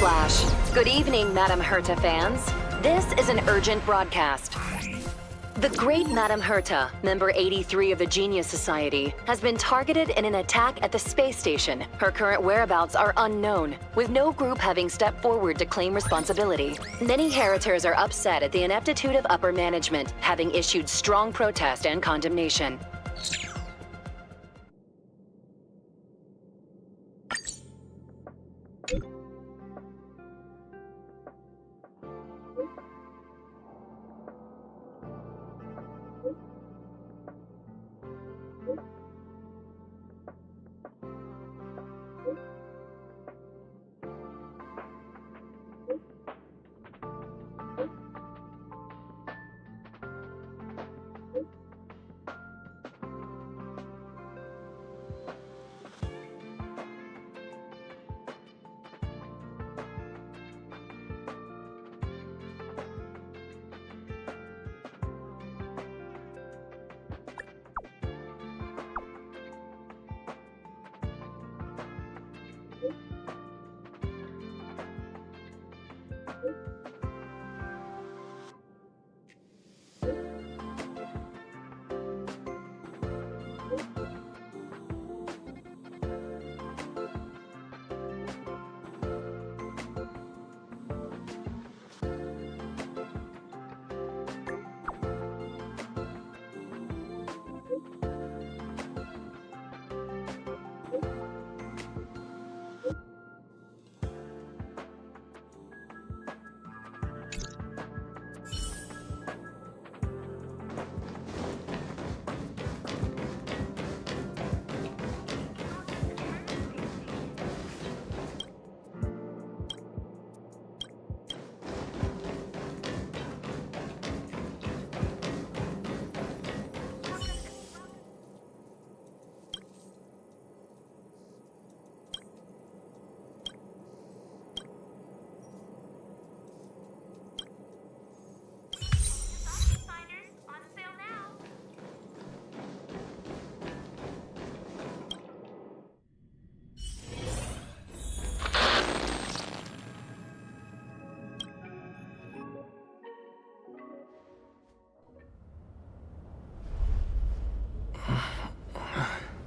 Newsflash. Good evening, Madame Herta fans. This is an urgent broadcast. The great Madame Herta, member 83 of the Genius Society, has been targeted in an attack at the space station. Her current whereabouts are unknown, with no group having stepped forward to claim responsibility. Many Heritors are upset at the ineptitude of upper management, having issued strong protest and condemnation.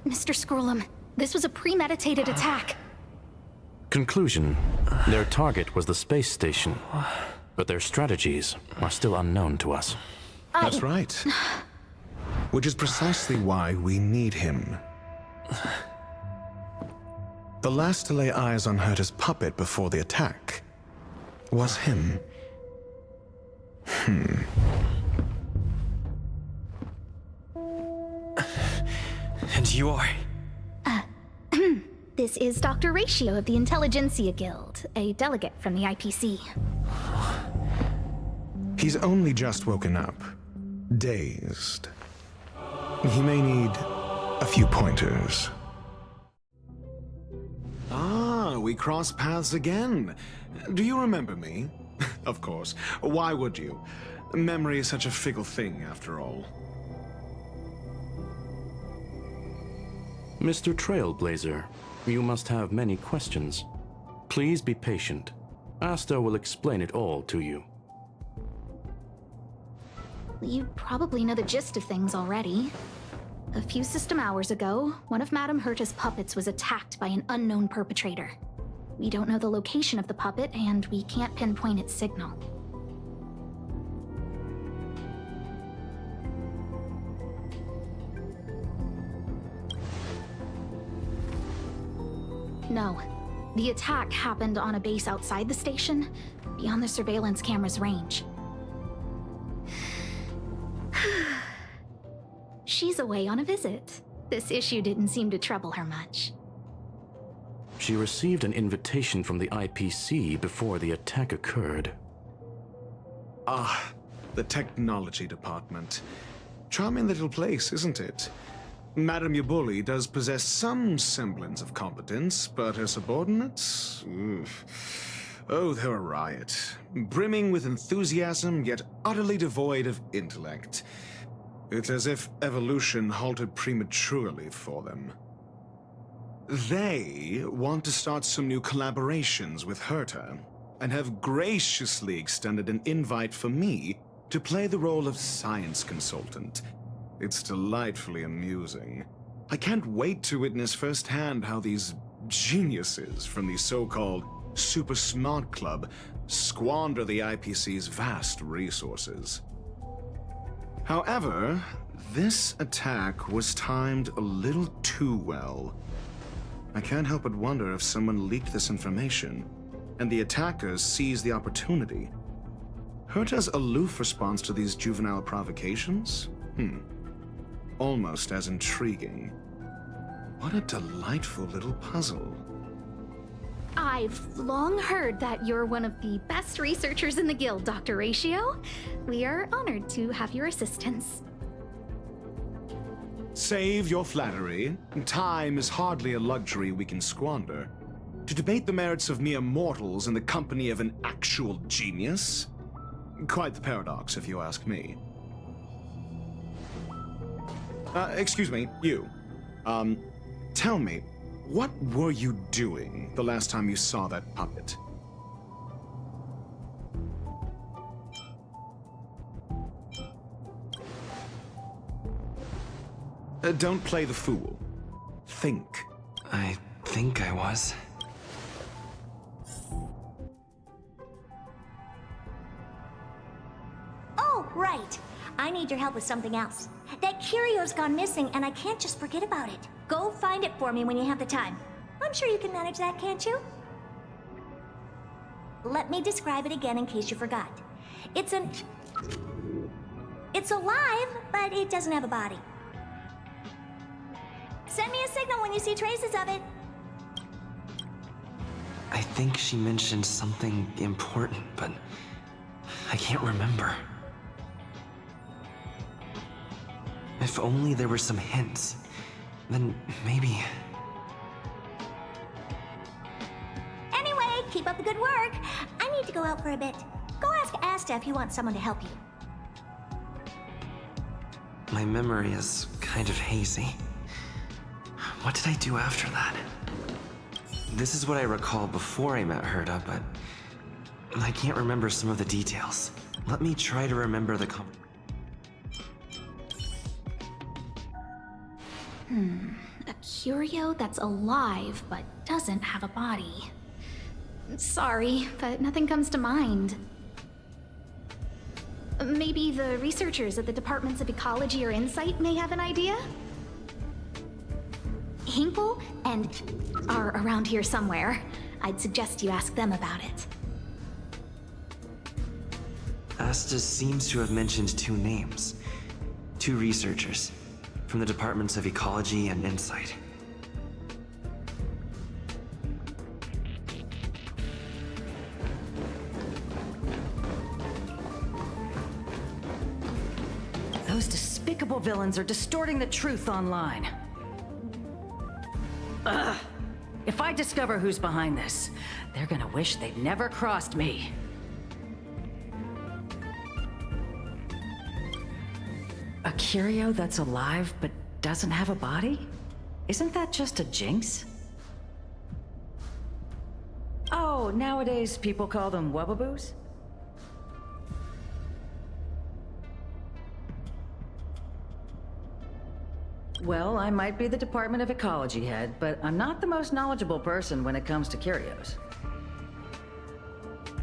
Mr. Scrollum, this was a premeditated attack. Conclusion: their target was the space station, but their strategies are still unknown to us. That's right. Which is precisely why we need him. The last to lay eyes on Herta's puppet before the attack was him. And you are? This is Dr. Ratio of the Intelligentsia Guild, a delegate from the IPC. He's only just woken up, dazed. He may need a few pointers. Ah, we cross paths again. Do you remember me? Of course. Why would you? Memory is such a fickle thing, after all. Mr. Trailblazer, you must have many questions. Please be patient. Asta will explain it all to you. You probably know the gist of things already. A few system hours ago, one of Madame Herta's puppets was attacked by an unknown perpetrator. We don't know the location of the puppet, and we can't pinpoint its signal. No. The attack happened on a base outside the station, beyond the surveillance camera's range. She's away on a visit. This issue didn't seem to trouble her much. She received an invitation from the IPC before the attack occurred. Ah, the technology department. Charming little place, isn't it? Madame Yabuli does possess some semblance of competence, but her subordinates? Oof. Oh, they're a riot. Brimming with enthusiasm, yet utterly devoid of intellect. It's as if evolution halted prematurely for them. They want to start some new collaborations with Herta, and have graciously extended an invite for me to play the role of science consultant. It's delightfully amusing. I can't wait to witness firsthand how these geniuses from the so-called Super Smart Club squander the IPC's vast resources. However, this attack was timed a little too well. I can't help but wonder if someone leaked this information, and the attackers seized the opportunity. Herta's aloof response to these juvenile provocations? Almost as intriguing. What a delightful little puzzle. I've long heard that you're one of the best researchers in the guild, Dr. Ratio. We are honored to have your assistance. Save your flattery. Time is hardly a luxury we can squander. To debate the merits of mere mortals in the company of an actual genius? Quite the paradox, if you ask me. Excuse me, you. Tell me, what were you doing the last time you saw that puppet? Don't play the fool. Think. I think I was. Oh, right. I need your help with something else. That curio's gone missing, and I can't just forget about it. Go find it for me when you have the time. I'm sure you can manage that, can't you? Let me describe it again in case you forgot. It's alive, but it doesn't have a body. Send me a signal when you see traces of it. I think she mentioned something important, but I can't remember. If only there were some hints, then maybe... Anyway, keep up the good work. I need to go out for a bit. Go ask Asta if you want someone to help you. My memory is kind of hazy. What did I do after that? This is what I recall before I met Herta, but I can't remember some of the details. Let me try to remember the A curio that's alive but doesn't have a body. Sorry, but nothing comes to mind. Maybe the researchers at the Departments of Ecology or Insight may have an idea? Hinkle and are around here somewhere. I'd suggest you ask them about it. Asta seems to have mentioned two names. Two researchers from the Departments of Ecology and Insight. Those despicable villains are distorting the truth online. Ugh! If I discover who's behind this, they're gonna wish they'd never crossed me. A curio that's alive but doesn't have a body? Isn't that just a jinx? Oh, nowadays people call them wubbaboos? Well, I might be the Department of Ecology head, but I'm not the most knowledgeable person when it comes to curios.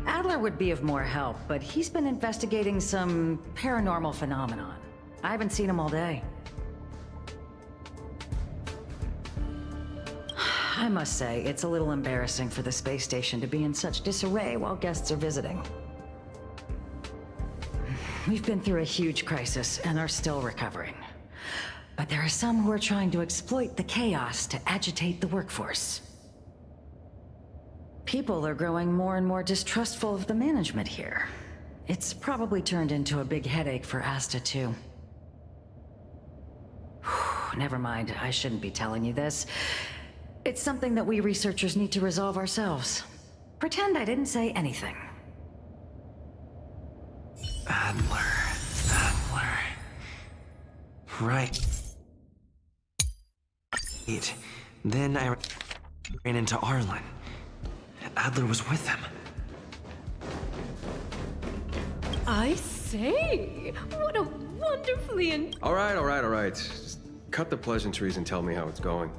Adler would be of more help, but he's been investigating some paranormal phenomenon. I haven't seen him all day. I must say, it's a little embarrassing for the space station to be in such disarray while guests are visiting. We've been through a huge crisis and are still recovering. But there are some who are trying to exploit the chaos to agitate the workforce. People are growing more and more distrustful of the management here. It's probably turned into a big headache for Asta, too. Never mind, I shouldn't be telling you this. It's something that we researchers need to resolve ourselves. Pretend I didn't say anything. Adler. Right. Then I ran into Arlen. Adler was with him. I say, what a wonderfully All right. Just cut the pleasantries and tell me how it's going.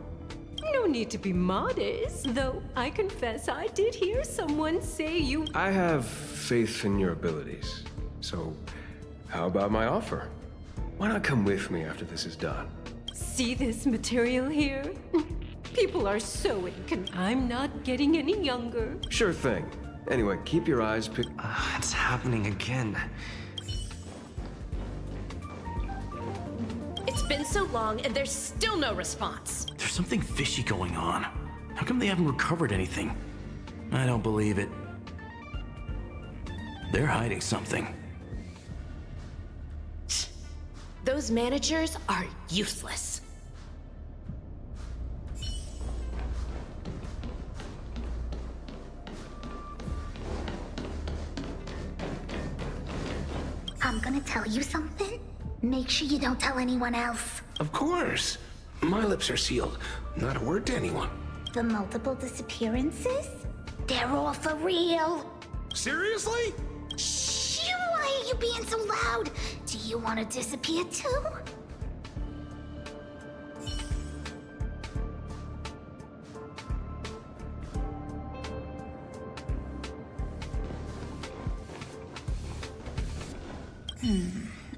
no need to be modest, though I confess I did hear someone say you. I have faith in your abilities. So, how about my offer? Why not come with me after this is done? See this material here? People are so I'm not getting any younger. Sure thing. Anyway, keep your eyes It's happening again. It's been so long and there's still no response. There's something fishy going on. How come they haven't recovered anything? I don't believe it. They're hiding something. Those managers are useless. I'm gonna tell you something. Make sure you don't tell anyone else. Of course. My lips are sealed. Not a word to anyone. The multiple disappearances? They're all for real. Seriously? Shh! Why are you being so loud? Do you want to disappear too?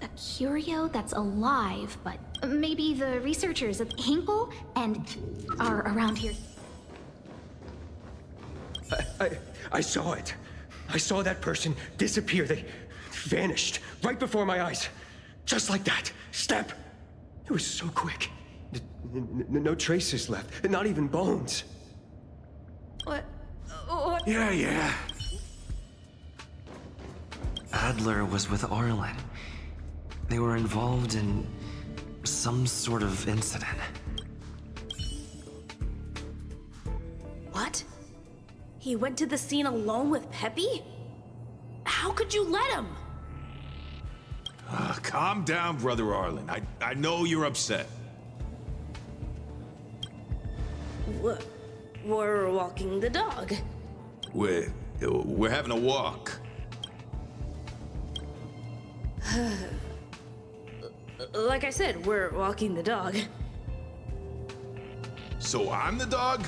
A curio that's alive, but maybe the researchers at Hinkle and are around here. I saw it. I saw that person disappear. They vanished right before my eyes. Just like that. Step. It was so quick. No traces left. Not even bones. What? Yeah. Adler was with Arlen. They were involved in some sort of incident. What? He went to the scene alone with Peppy? How could you let him? Calm down, Brother Arlen. I know you're upset. We're walking the dog. We're having a walk. Like I said, we're walking the dog. So I'm the dog?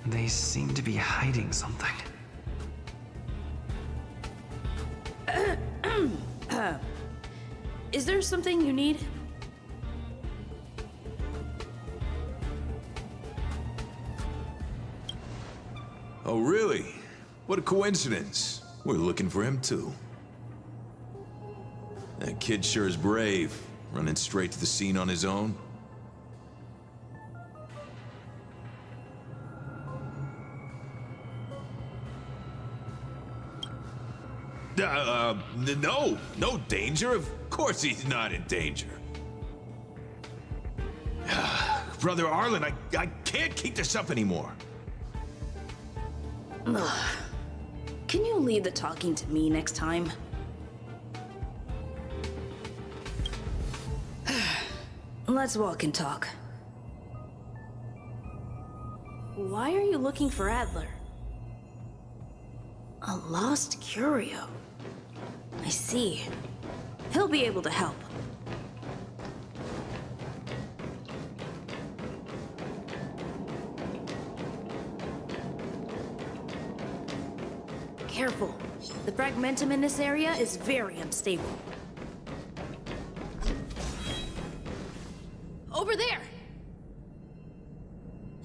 They seem to be hiding something. Is there something you need? Oh, really? What a coincidence. We're looking for him, too. That kid sure is brave, running straight to the scene on his own. No danger. Of course he's not in danger. Brother Arlen, I can't keep this up anymore. Can you leave the talking to me next time? Let's walk and talk. Why are you looking for Adler? A lost curio. I see. He'll be able to help. Careful. The fragmentum in this area is very unstable. Over there!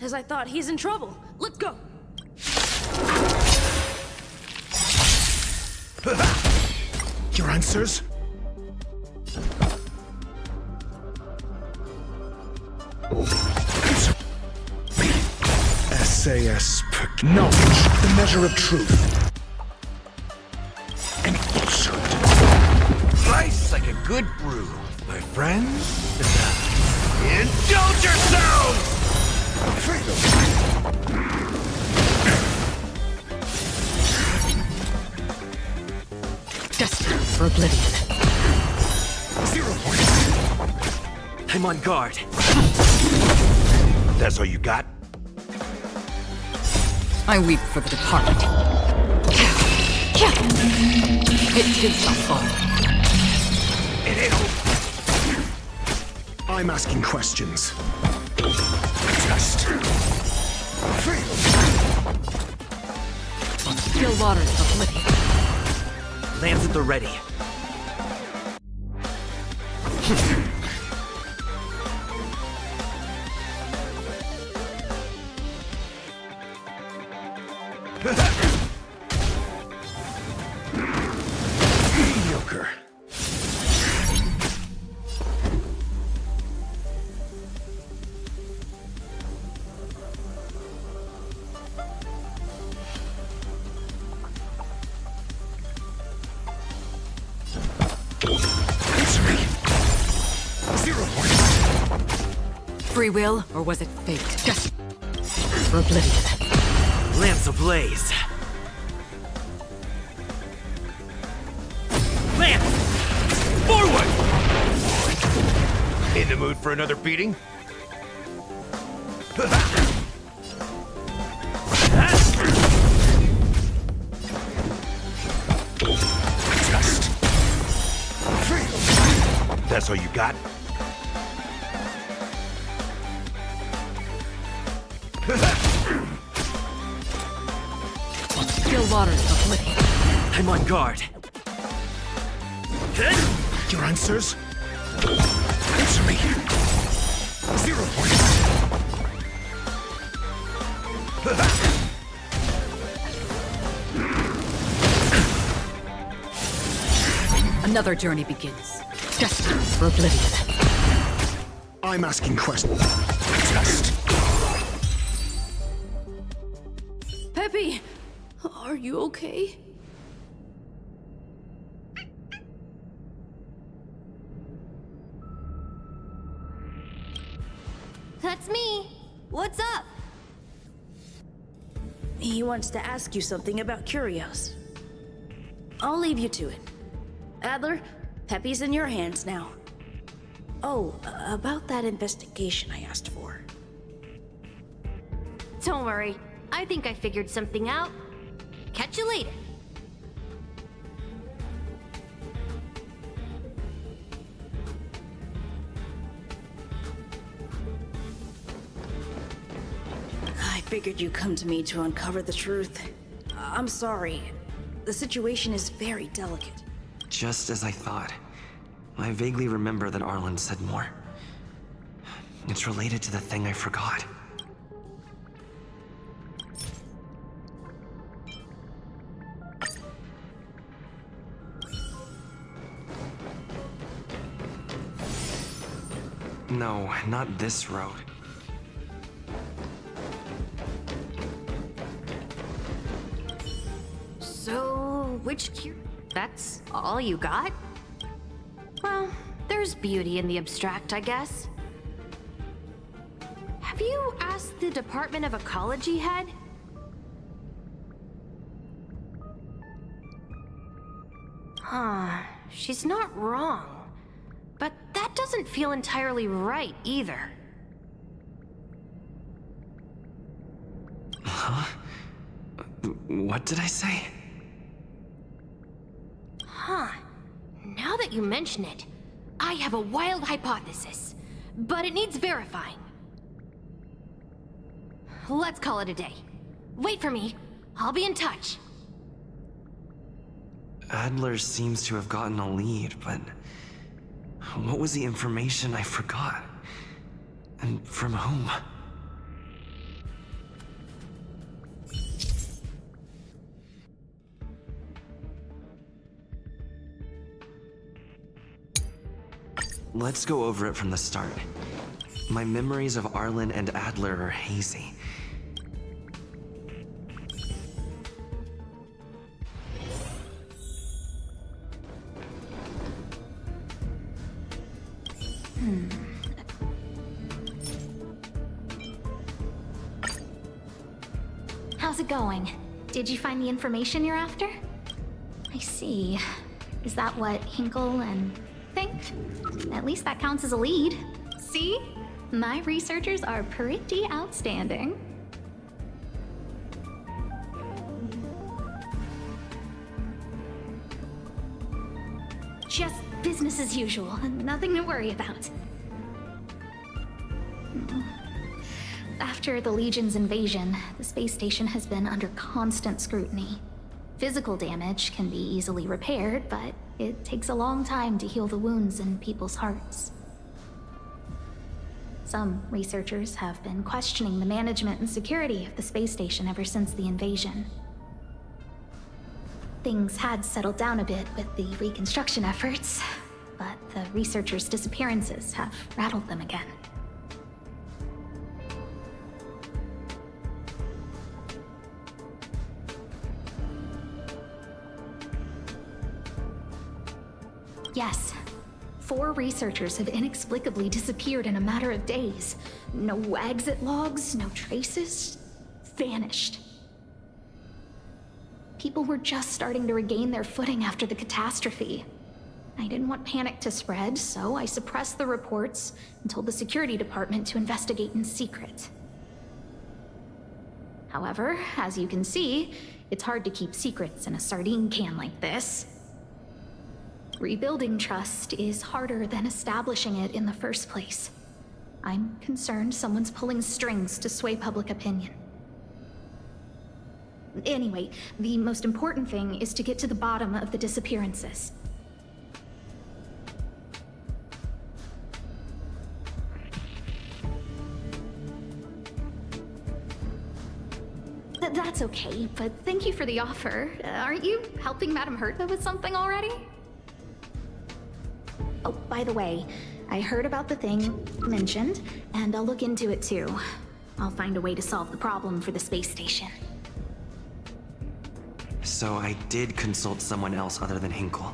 As I thought, he's in trouble. Let's go! Your answers? SAS. Knowledge, the measure of truth. And falsehood. Slice like a good brew. My friends, indulge yourselves! Destined for oblivion. 0 points. I'm on guard. That's all you got? I weep for the departed. It too shall fall. It ain't over. I'm asking questions. Just free. Still waters of oblivion. Lands at the ready. Mediocre. Free will, or was it fate? Just for oblivion. Lance ablaze. Lance! Forward! In the mood for another beating? Just free. That's all you got? Still waters of oblivion. I'm on guard. Your answers? Answer me. 0 points. Another journey begins. Destined for oblivion. I'm asking questions. Just. Peppy, are you okay? That's me. What's up? He wants to ask you something about Curios. I'll leave you to it. Adler, Peppy's in your hands now. Oh, about that investigation I asked for. Don't worry. I think I figured something out. Catch you later. I figured you'd come to me to uncover the truth. I'm sorry. The situation is very delicate. Just as I thought. I vaguely remember that Arlen said more. It's related to the thing I forgot. No, not this road. So, that's all you got? Well, there's beauty in the abstract, I guess. Have you asked the Department of Ecology head? Huh, she's not wrong. But that doesn't feel entirely right, either. Huh? What did I say? Huh. Now that you mention it, I have a wild hypothesis, but it needs verifying. Let's call it a day. Wait for me. I'll be in touch. Adler seems to have gotten a lead, but what was the information I forgot? And from whom? Let's go over it from the start. My memories of Arlen and Adler are hazy. How's it going? Did you find the information you're after? I see. Is that what Hinkle and think? At least that counts as a lead. See? My researchers are pretty outstanding. Just business as usual, nothing to worry about. After the Legion's invasion, the space station has been under constant scrutiny. Physical damage can be easily repaired, but it takes a long time to heal the wounds in people's hearts. Some researchers have been questioning the management and security of the space station ever since the invasion. Things had settled down a bit with the reconstruction efforts, but the researchers' disappearances have rattled them again. Yes. 4 researchers have inexplicably disappeared in a matter of days. No exit logs, no traces. Vanished. People were just starting to regain their footing after the catastrophe. I didn't want panic to spread, so I suppressed the reports and told the security department to investigate in secret. However, as you can see, it's hard to keep secrets in a sardine can like this. Rebuilding trust is harder than establishing it in the first place. I'm concerned someone's pulling strings to sway public opinion. Anyway, the most important thing is to get to the bottom of the disappearances. That's okay, but thank you for the offer. Aren't you helping Madame Herta with something already? Oh, by the way, I heard about the thing mentioned, and I'll look into it too. I'll find a way to solve the problem for the space station. So I did consult someone else other than Hinkle.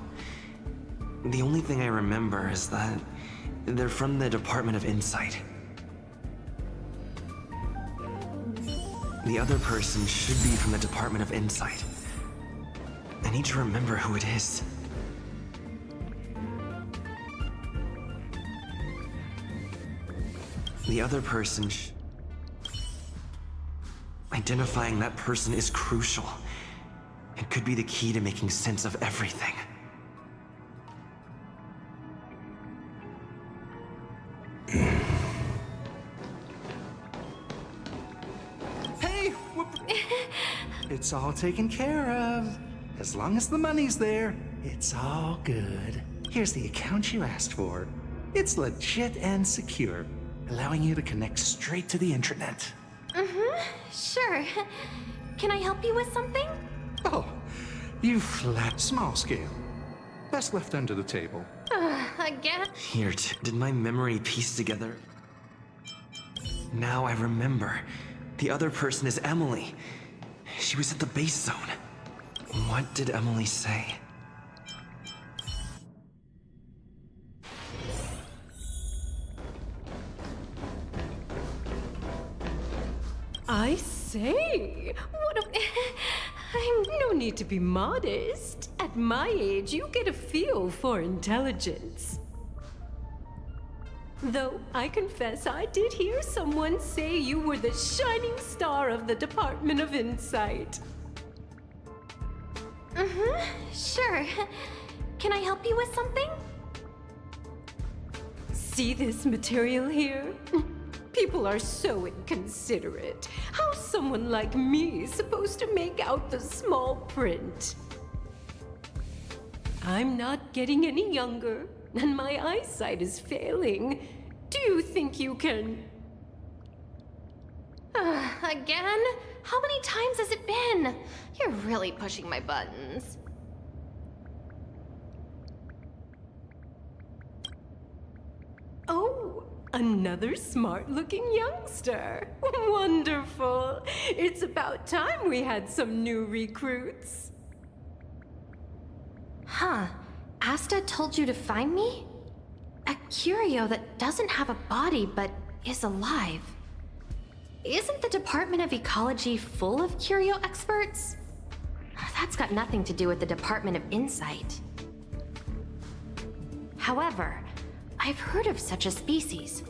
The only thing I remember is that they're from the Department of Insight. The other person should be from the Department of Insight. I need to remember who it is. The other person identifying that person is crucial. It could be the key to making sense of everything. Hey! It's all taken care of. As long as the money's there, it's all good. Here's the account you asked for. It's legit and secure, allowing you to connect straight to the intranet. Sure. Can I help you with something? Oh, you flat small scale. Best left under the table. Again? Here, did my memory piece together? Now I remember. The other person is Emily. She was at the base zone. What did Emily say? I say, what a... I'm no need to be modest. At my age, you get a feel for intelligence. Though, I confess I did hear someone say you were the shining star of the Department of Insight. Sure. Can I help you with something? See this material here? People are so inconsiderate. How's someone like me supposed to make out the small print? I'm not getting any younger, and my eyesight is failing. Do you think you can... Again? How many times has it been? You're really pushing my buttons. Oh, another smart-looking youngster. Wonderful. It's about time we had some new recruits. Huh. Asta told you to find me? A curio that doesn't have a body but is alive. Isn't the Department of Ecology full of curio experts? That's got nothing to do with the Department of Insight. However, I've heard of such a species.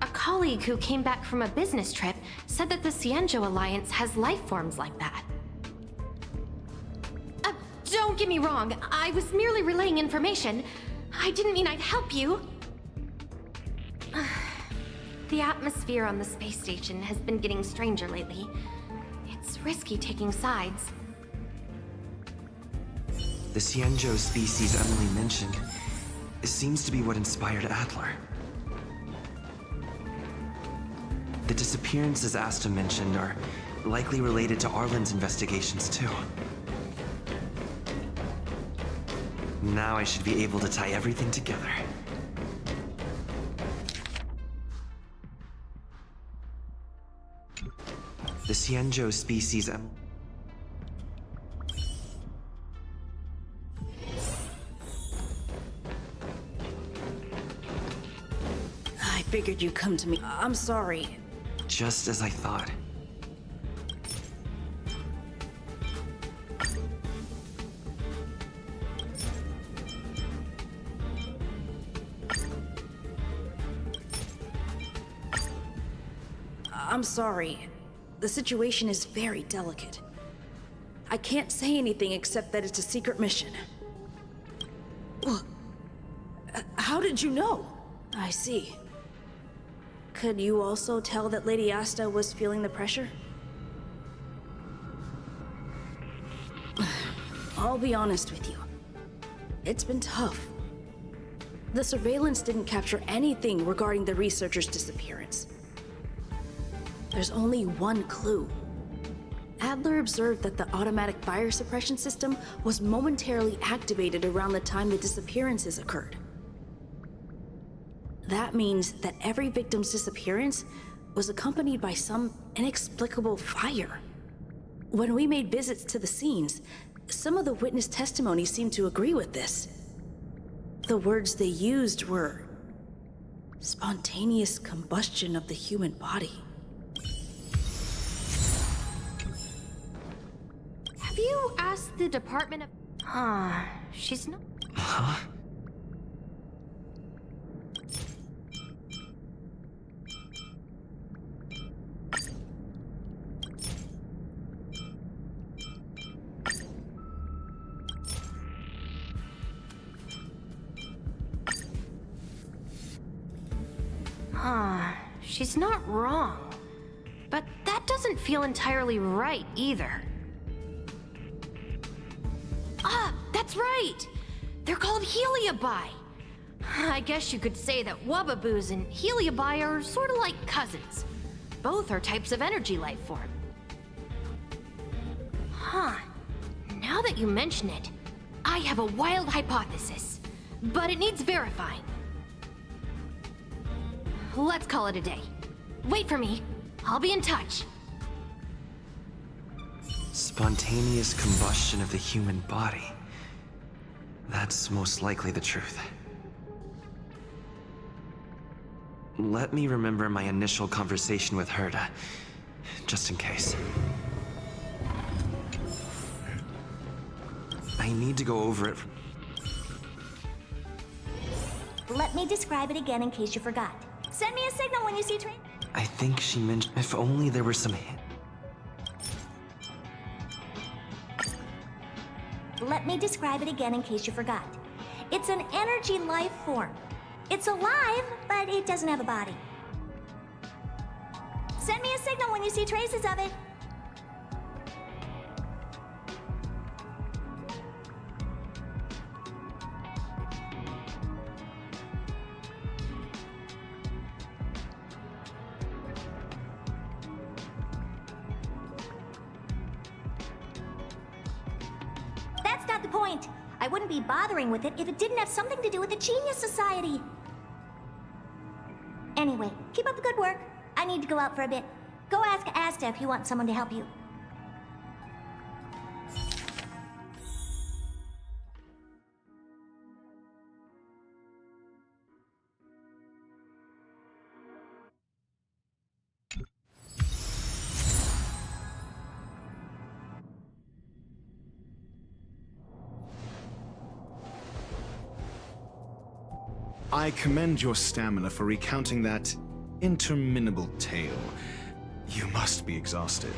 A colleague who came back from a business trip said that the Cienjo Alliance has life forms like that. Don't get me wrong, I was merely relaying information. I didn't mean I'd help you. The atmosphere on the space station has been getting stranger lately. It's risky taking sides. The Cienjo species Emily mentioned seems to be what inspired Adler. The disappearances Asta mentioned are likely related to Arlen's investigations too. Now I should be able to tie everything together. The Cienjo species I figured you'd come to me. I'm sorry. Just as I thought. I'm sorry. The situation is very delicate. I can't say anything except that it's a secret mission. How did you know? I see. Could you also tell that Lady Asta was feeling the pressure? I'll be honest with you. It's been tough. The surveillance didn't capture anything regarding the researcher's disappearance. There's only one clue. Adler observed that the automatic fire suppression system was momentarily activated around the time the disappearances occurred. That means that every victim's disappearance was accompanied by some inexplicable fire. When we made visits to the scenes, some of the witness testimony seemed to agree with this. The words they used were spontaneous combustion of the human body. Have you asked the Department of... she's not... Huh? She's not wrong. But that doesn't feel entirely right either. That's right! They're called Heliobi. I guess you could say that Wubbaboos and Heliobi are sort of like cousins. Both are types of energy life form. Now that you mention it, I have a wild hypothesis, but it needs verifying. Let's call it a day. Wait for me. I'll be in touch. Spontaneous combustion of the human body. That's most likely the truth. Let me remember my initial conversation with Herta, just in case. I need to go over it. Let me describe it again in case you forgot. Send me a signal when you see train. I think she mentioned if only there were some... Let me describe it again in case you forgot. It's an energy life form. It's alive, but it doesn't have a body. Send me a signal when you see traces of it. That's not the point. I wouldn't be bothering with it if it didn't have something to do with the Genius Society. Anyway, keep up the good work. I need to go out for a bit. Go ask Asta if you want someone to help you. I commend your stamina for recounting that interminable tale. You must be exhausted.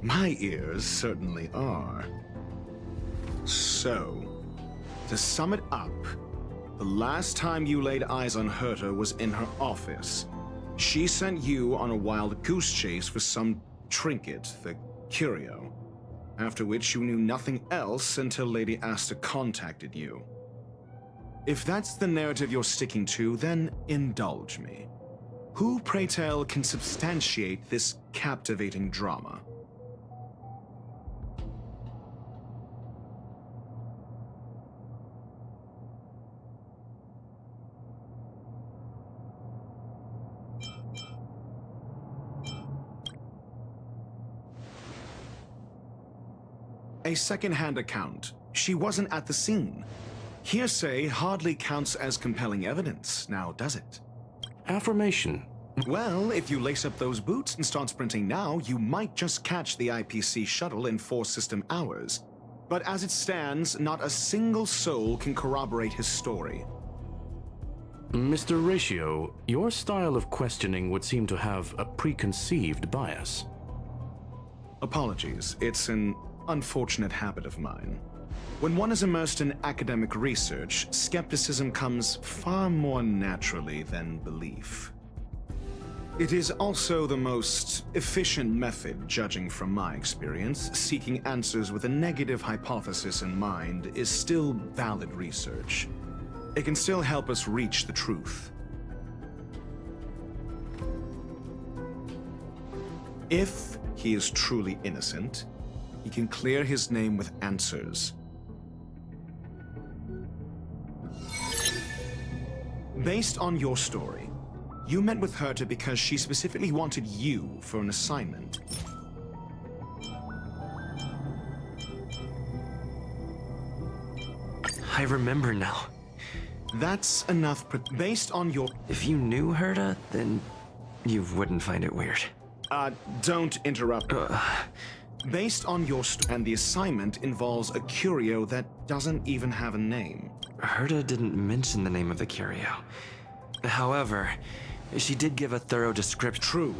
My ears certainly are. So, to sum it up, the last time you laid eyes on Herta was in her office. She sent you on a wild goose chase for some trinket, the curio. After which you knew nothing else until Lady Asta contacted you. If that's the narrative you're sticking to, then indulge me. Who, pray tell, can substantiate this captivating drama? A second-hand account. She wasn't at the scene. Hearsay hardly counts as compelling evidence, now does it? Affirmation. Well, if you lace up those boots and start sprinting now, you might just catch the IPC shuttle in 4 system hours. But as it stands, not a single soul can corroborate his story. Mr. Ratio, your style of questioning would seem to have a preconceived bias. Apologies, it's an unfortunate habit of mine. When one is immersed in academic research, skepticism comes far more naturally than belief. It is also the most efficient method, judging from my experience. Seeking answers with a negative hypothesis in mind is still valid research. It can still help us reach the truth. If he is truly innocent, he can clear his name with answers. Based on your story, you met with Herta because she specifically wanted you for an assignment. I remember now. That's enough based on your... If you knew Herta, then you wouldn't find it weird. Don't interrupt. Based on your and the assignment involves a curio that doesn't even have a name. Herta didn't mention the name of the curio. However, she did give a thorough description. True.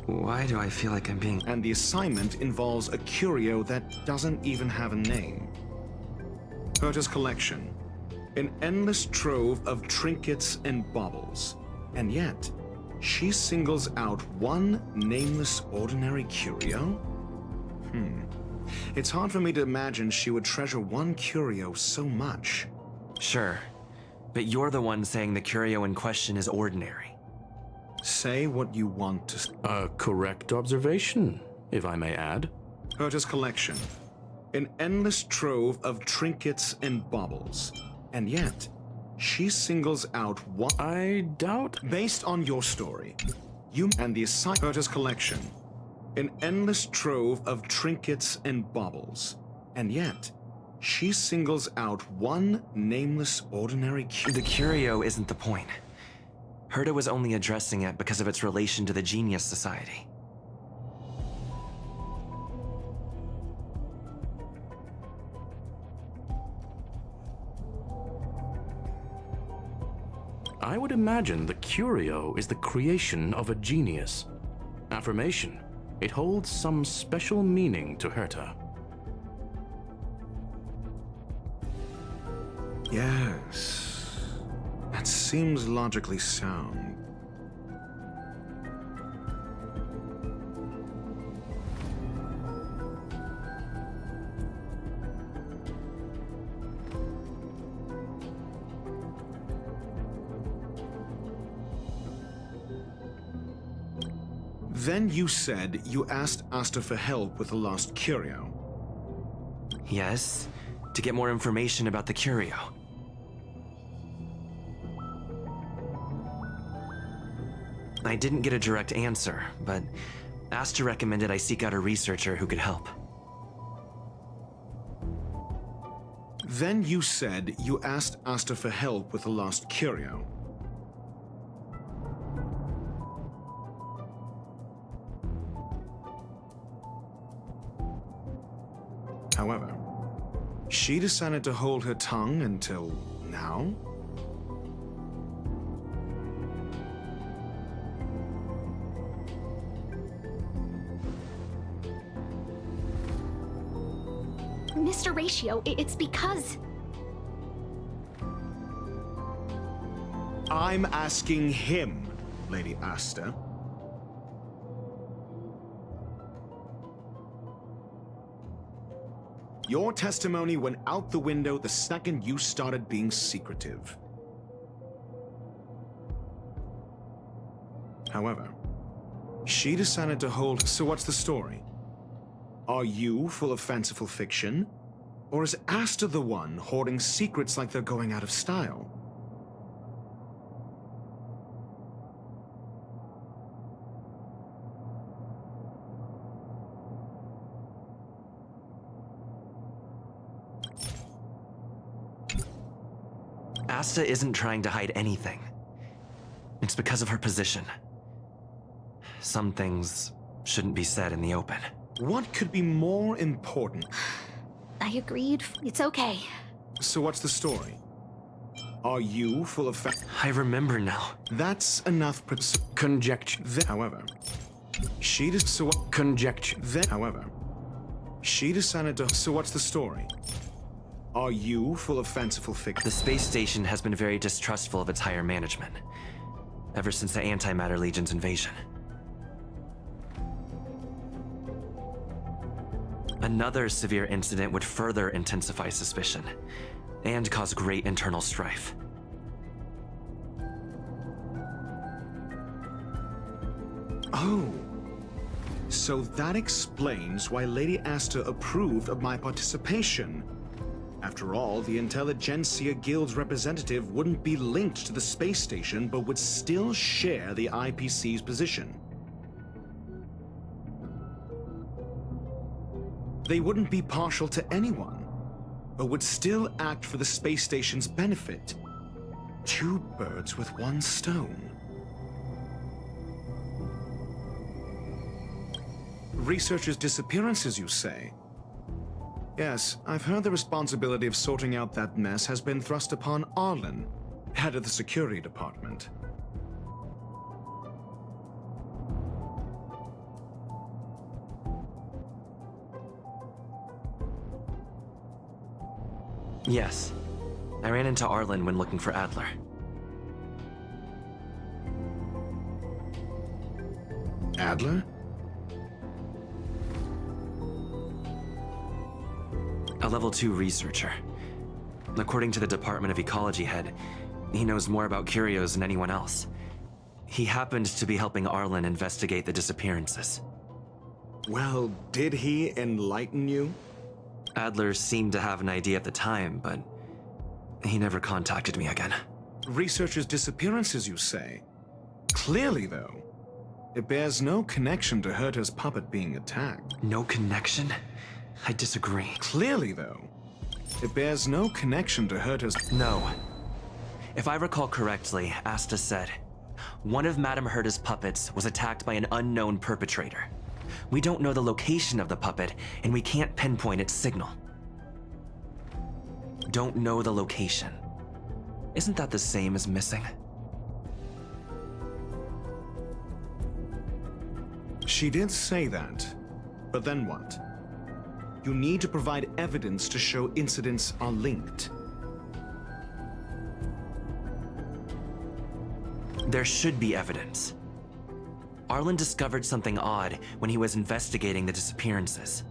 Why do I feel like I'm being... And the assignment involves a curio that doesn't even have a name. Herta's collection. An endless trove of trinkets and baubles. And yet, she singles out one nameless ordinary curio? It's hard for me to imagine she would treasure one curio so much. Sure, but you're the one saying the curio in question is ordinary. Say what you want to... A correct observation, if I may add. Herta's collection. An endless trove of trinkets and baubles. And yet, she singles out one... I doubt... Based on your story, you and the Herta's collection. An endless trove of trinkets and baubles. And yet, she singles out one nameless ordinary curio. The curio isn't the point. Herta was only addressing it because of its relation to the Genius Society. I would imagine the curio is the creation of a genius. Affirmation. It holds some special meaning to Herta. Yes. That seems logically sound. Then you said you asked Asta for help with the lost curio. Yes, to get more information about the curio. I didn't get a direct answer, but Asta recommended I seek out a researcher who could help. Then you said you asked Asta for help with the lost curio. However, she decided to hold her tongue until now? Mr. Ratio, it's because... I'm asking him, Lady Asta. Your testimony went out the window the second you started being secretive. However, she decided to hold... So what's the story? Are you full of fanciful fiction? Or is Asta the one hoarding secrets like they're going out of style? Asta isn't trying to hide anything. It's because of her position. Some things shouldn't be said in the open. What could be more important? I agreed. It's okay. So what's the story? Are you full of I remember now. That's enough Conjecture. However, she just Conjecture. However, she decided to... So what's the story? Are you full of fanciful fiction? The space station has been very distrustful of its higher management, ever since the Antimatter Legion's invasion. Another severe incident would further intensify suspicion, and cause great internal strife. Oh. So that explains why Lady Asta approved of my participation. After all, the Intelligentsia Guild's representative wouldn't be linked to the space station, but would still share the IPC's position. They wouldn't be partial to anyone, but would still act for the space station's benefit. Two birds with one stone. Researchers' disappearances, you say? Yes, I've heard the responsibility of sorting out that mess has been thrust upon Arlen, head of the security department. Yes. I ran into Arlen when looking for Adler. Adler? A level 2 researcher. According to the Department of Ecology head, he knows more about curios than anyone else. He happened to be helping Arlen investigate the disappearances. Well, did he enlighten you? Adler seemed to have an idea at the time, but he never contacted me again. Researchers' disappearances, you say? Clearly, though, it bears no connection to Herta's puppet being attacked. No connection? I disagree. Clearly, though, it bears no connection to Herta's... No. If I recall correctly, Asta said, one of Madame Herta's puppets was attacked by an unknown perpetrator. We don't know the location of the puppet, and we can't pinpoint its signal. Don't know the location. Isn't that the same as missing? She did say that, but then what? You need to provide evidence to show incidents are linked. There should be evidence. Arlen discovered something odd when he was investigating the disappearances.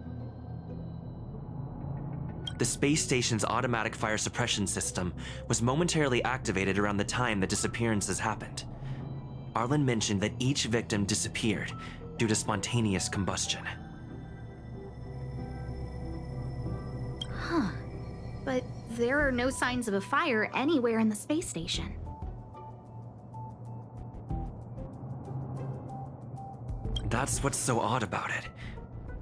The space station's automatic fire suppression system was momentarily activated around the time the disappearances happened. Arlen mentioned that each victim disappeared due to spontaneous combustion. Huh. But there are no signs of a fire anywhere in the space station. That's what's so odd about it.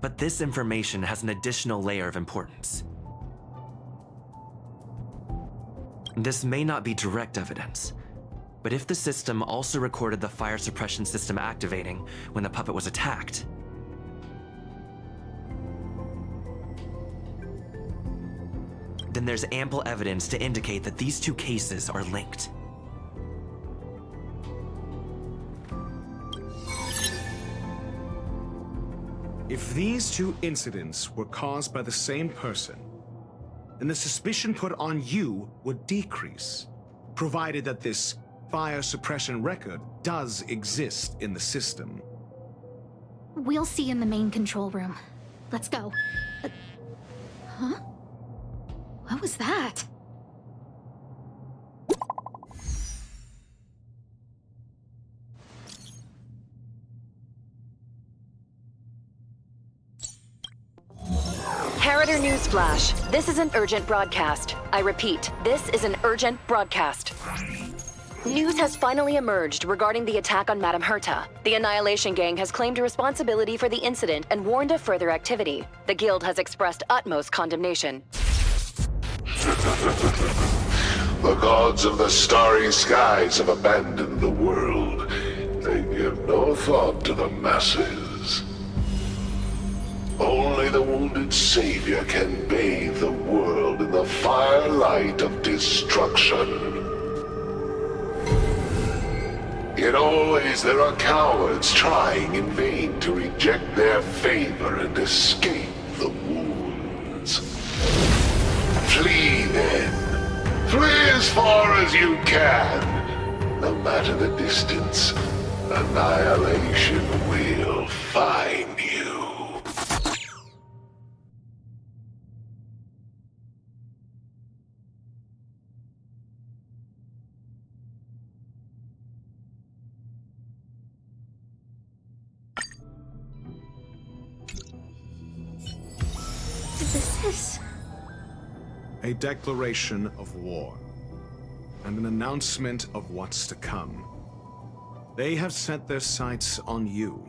But this information has an additional layer of importance. This may not be direct evidence, but if the system also recorded the fire suppression system activating when the puppet was attacked, then there's ample evidence to indicate that these two cases are linked. If these two incidents were caused by the same person, then the suspicion put on you would decrease, provided that this fire suppression record does exist in the system. We'll see in the main control room. Let's go. Huh? What was that? Harrider Newsflash. This is an urgent broadcast. I repeat, this is an urgent broadcast. News has finally emerged regarding the attack on Madame Herta. The Annihilation Gang has claimed responsibility for the incident and warned of further activity. The Guild has expressed utmost condemnation. The gods of the starry skies have abandoned the world. They give no thought to the masses. Only the wounded savior can bathe the world in the firelight of destruction. Yet always there are cowards trying in vain to reject their favor and escape the wounds. Flee then. Flee as far as you can. No matter the distance, annihilation will find you. A declaration of war, and an announcement of what's to come. They have set their sights on you.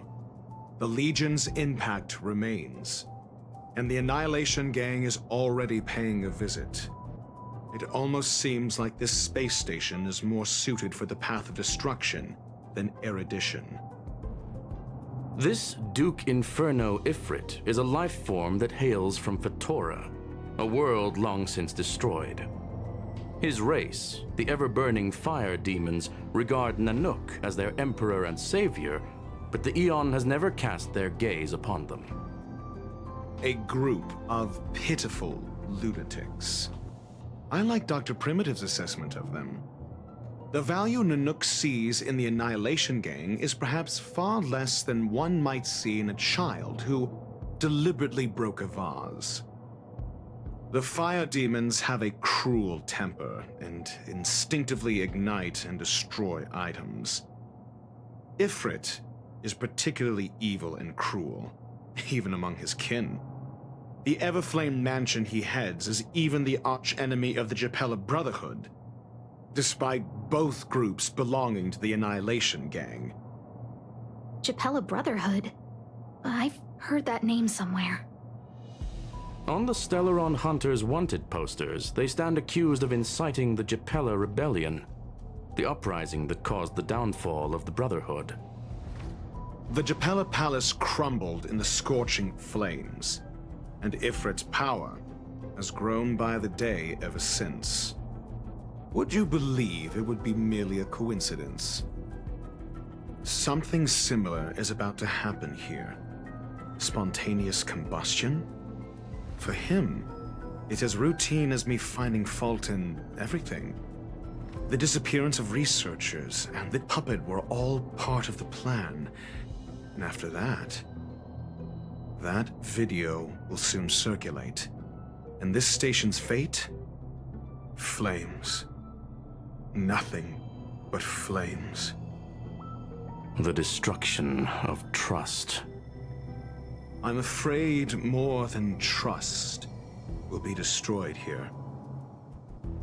The Legion's impact remains, and the Annihilation Gang is already paying a visit. It almost seems like this space station is more suited for the path of destruction than erudition. This Duke Inferno Ifrit is a life form that hails from Fatora, a world long since destroyed. His race, the ever-burning fire demons, regard Nanook as their emperor and savior, but the Eon has never cast their gaze upon them. A group of pitiful lunatics. I like Dr. Primitive's assessment of them. The value Nanook sees in the Annihilation Gang is perhaps far less than one might see in a child who deliberately broke a vase. The fire demons have a cruel temper and instinctively ignite and destroy items. Ifrit is particularly evil and cruel, even among his kin. The Everflame mansion he heads is even the arch-enemy of the Japella Brotherhood, despite both groups belonging to the Annihilation Gang. Japella Brotherhood? I've heard that name somewhere. On the Stellaron Hunters wanted posters, they stand accused of inciting the Japella Rebellion, the uprising that caused the downfall of the Brotherhood. The Japella Palace crumbled in the scorching flames, and Ifrit's power has grown by the day ever since. Would you believe it would be merely a coincidence? Something similar is about to happen here. Spontaneous combustion? For him, it's as routine as me finding fault in everything. The disappearance of researchers and the puppet were all part of the plan. And after that video will soon circulate. And this station's fate? Flames. Nothing but flames. The destruction of trust. I'm afraid more than trust will be destroyed here.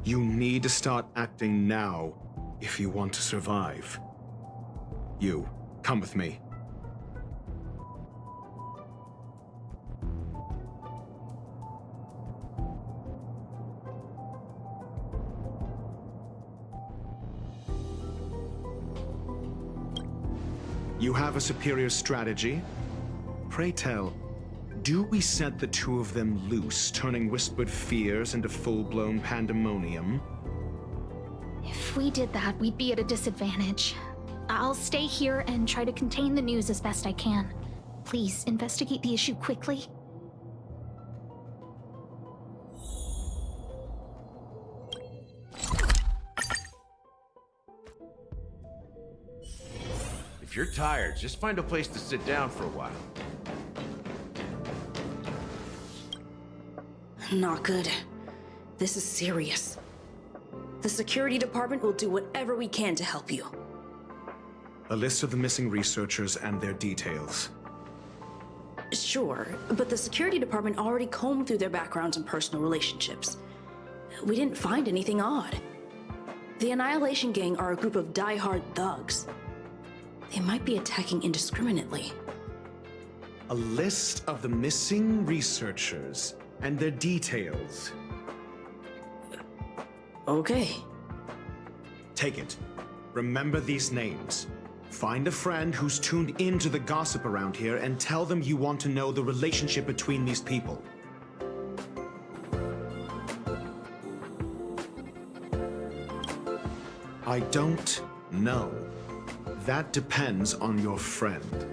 You need to start acting now if you want to survive. You, come with me. You have a superior strategy? Pray tell, do we set the two of them loose, turning whispered fears into full-blown pandemonium? If we did that, we'd be at a disadvantage. I'll stay here and try to contain the news as best I can. Please, investigate the issue quickly. If you're tired, just find a place to sit down for a while. Not good. This is serious. The security department will do whatever we can to help you. A list of the missing researchers and their details. Sure, but the security department already combed through their backgrounds and personal relationships. We didn't find anything odd. The Annihilation Gang are a group of die-hard thugs. They might be attacking indiscriminately. A list of the missing researchers and their details. Okay. Take it. Remember these names. Find a friend who's tuned into the gossip around here and tell them you want to know the relationship between these people. I don't know. That depends on your friend.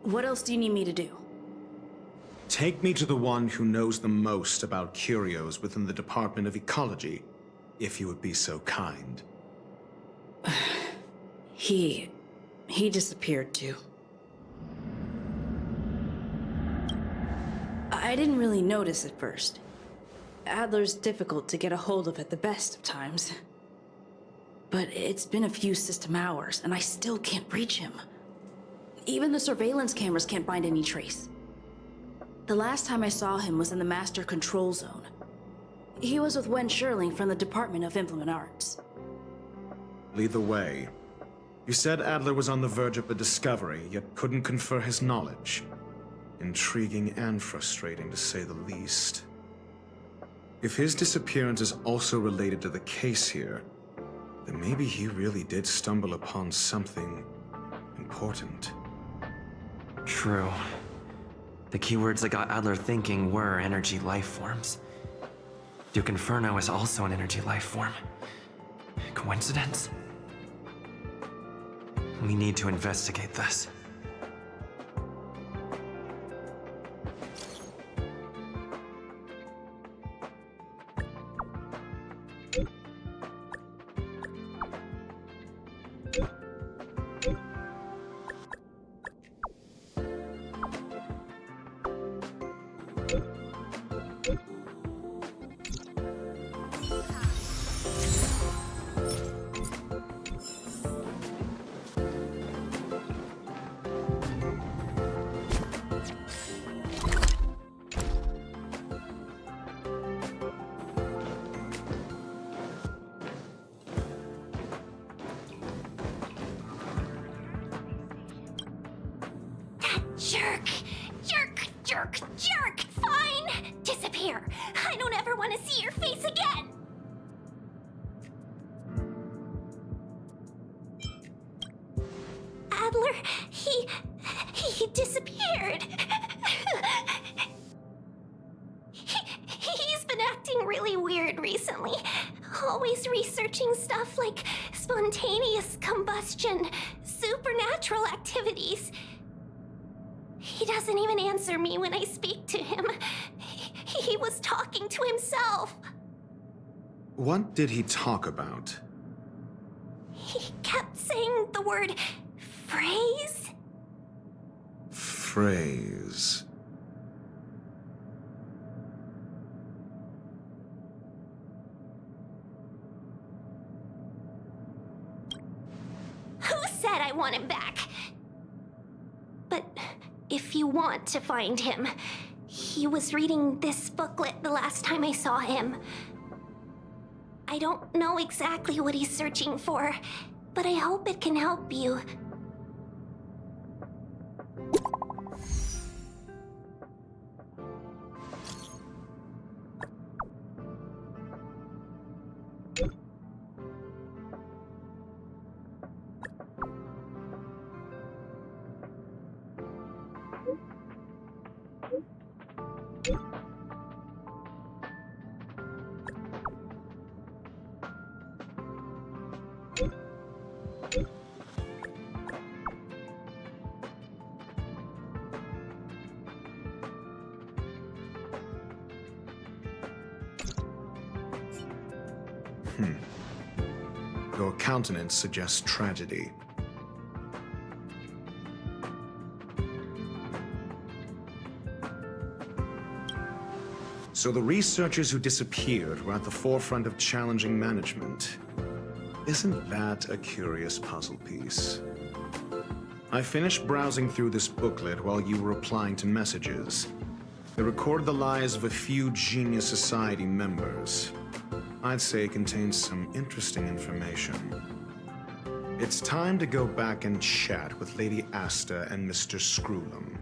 What else do you need me to do? Take me to the one who knows the most about curios within the Department of Ecology, if you would be so kind. He disappeared too. I didn't really notice at first. Adler's difficult to get a hold of at the best of times. But it's been a few system hours, and I still can't reach him. Even the surveillance cameras can't find any trace. The last time I saw him was in the Master Control Zone. He was with Wen Sherling from the Department of Implement Arts. Lead the way. You said Adler was on the verge of a discovery, yet couldn't confer his knowledge. Intriguing and frustrating, to say the least. If his disappearance is also related to the case here, then maybe he really did stumble upon something important. True. The keywords that got Adler thinking were energy life forms. Duke Inferno is also an energy life form. Coincidence? We need to investigate this. Jerk! Jerk! Jerk! Jerk! Fine! Disappear! I don't ever want to see your face again! Adler, he disappeared. He's been acting really weird recently. Always researching stuff like spontaneous combustion, supernatural activities. He doesn't even answer me when I speak to him. He was talking to himself. What did he talk about? He kept saying the word phrase. Phrase. Who said I want him back? But if you want to find him, he was reading this booklet the last time I saw him. I don't know exactly what he's searching for, but I hope it can help you. Your countenance suggests tragedy. So the researchers who disappeared were at the forefront of challenging management. Isn't that a curious puzzle piece? I finished browsing through this booklet while you were replying to messages. They record the lives of a few Genius Society members. I'd say it contains some interesting information. It's time to go back and chat with Lady Asta and Mr. Screwlam.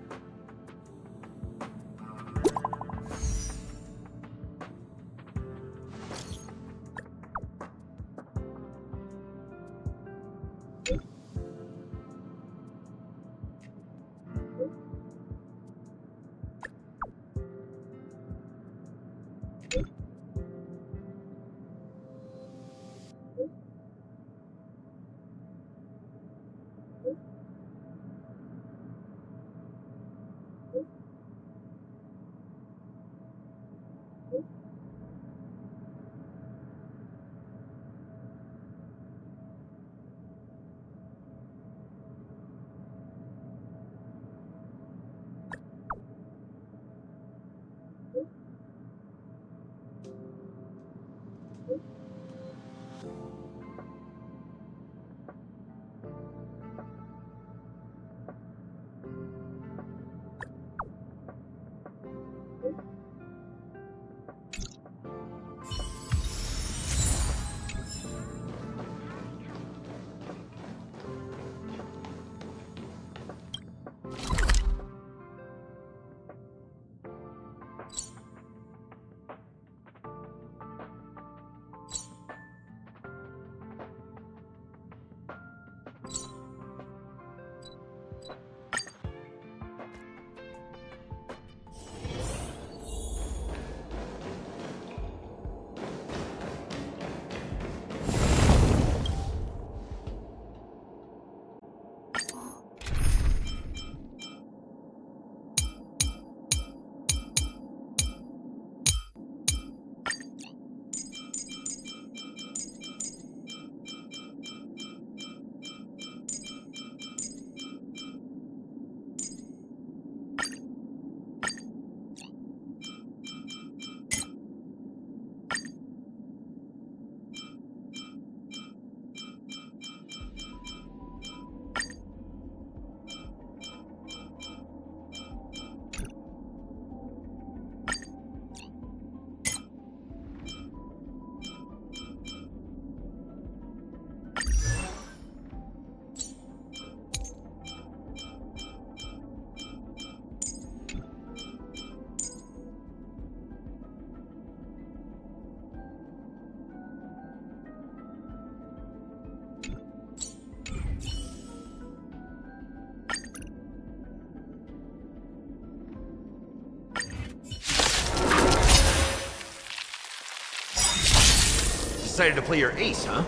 Decided to play your ace, huh?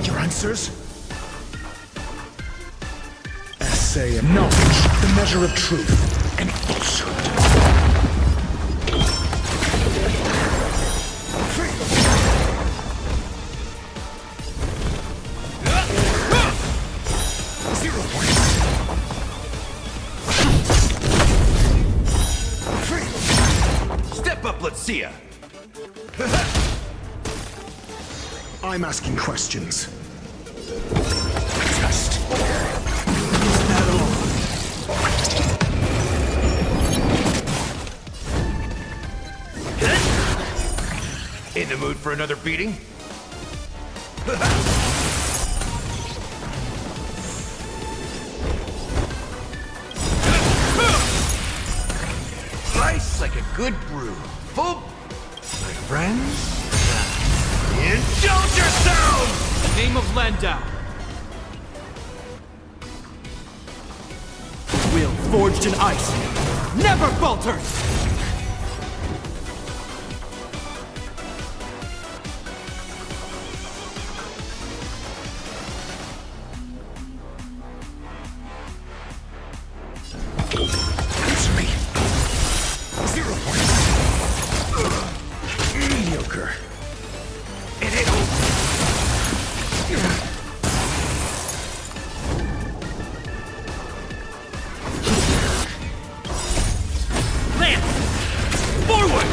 Your answers? Essay and knowledge, the measure of truth and falsehood. Let's see ya. I'm asking questions. Test. In the mood for another beating? Nice like a good brew. Full, my friends. Indulge yourselves! name of Landau. Will forged in ice never falters! Answer me. 0 points. Mediocre. And it'll... Lance! Forward!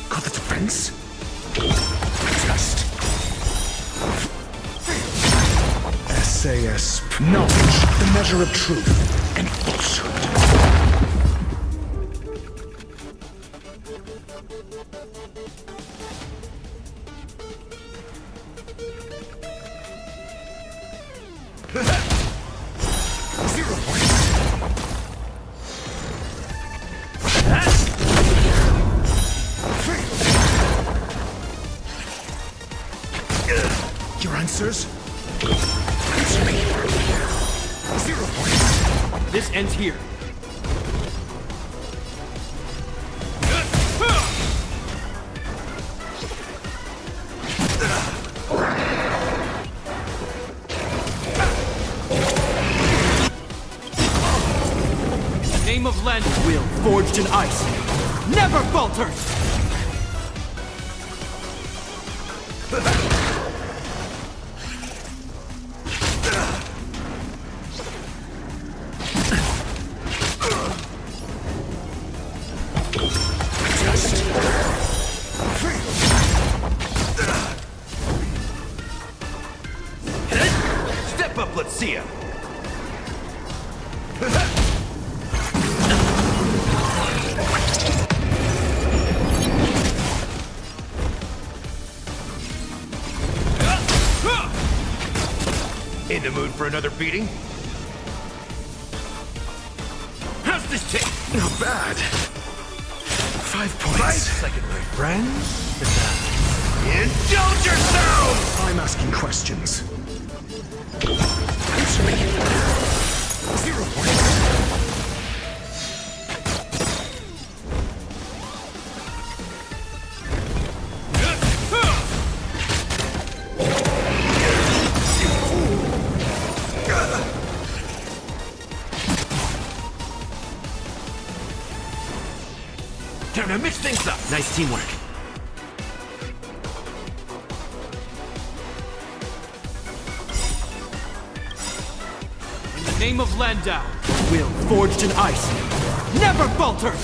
Got the defense? Just... SAS. Knowledge, the measure of truth and falsehood. Your answers? Answer me. 0 points. This ends here. Name of Land Will forged in ice never falters! Step up, let's see ya. In the mood for another beating? How's this take? Not bad. 5 points. 5 seconds, my friends. Indulge yourself! I'm asking questions. Answer me. 0 points. Time to mix things up. Nice teamwork. In the name of Landau, Will forged in ice never falters!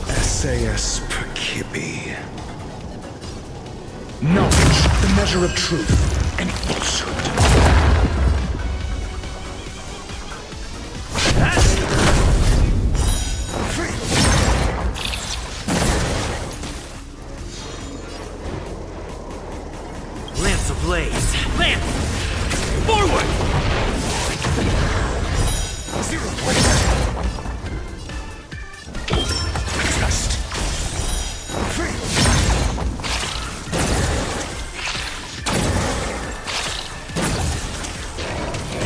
SAS Perkibi. Knowledge, the measure of truth and falsehood. Lance ablaze. Lance! Forward! 0 points. Just...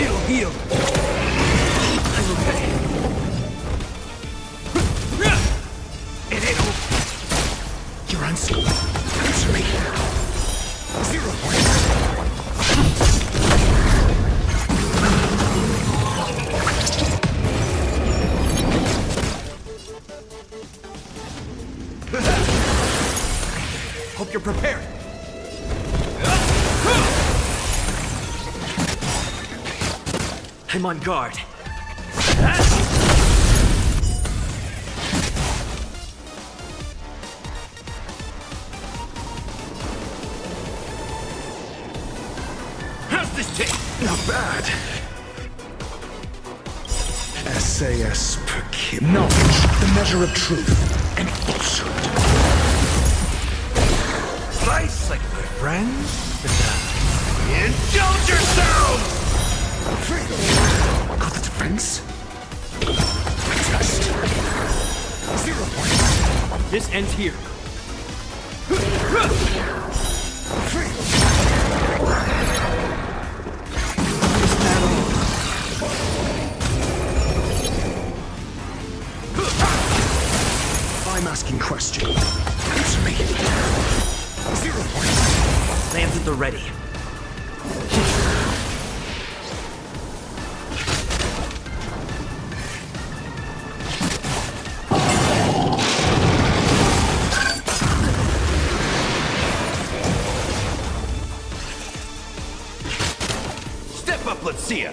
It'll heal. I'm okay. And it'll... Your answer. Answer me. 0 points. Hope you're prepared. I'm on guard. How's this take? Not bad. SAS Perkibi. Knowledge, the measure of truth and falsehood. Nice, like my friends. Indulge yourself! Got the defense? Just... This ends here. I'm asking questions. Answer me. 0 points. Lands at the ready. Step up, let's see ya.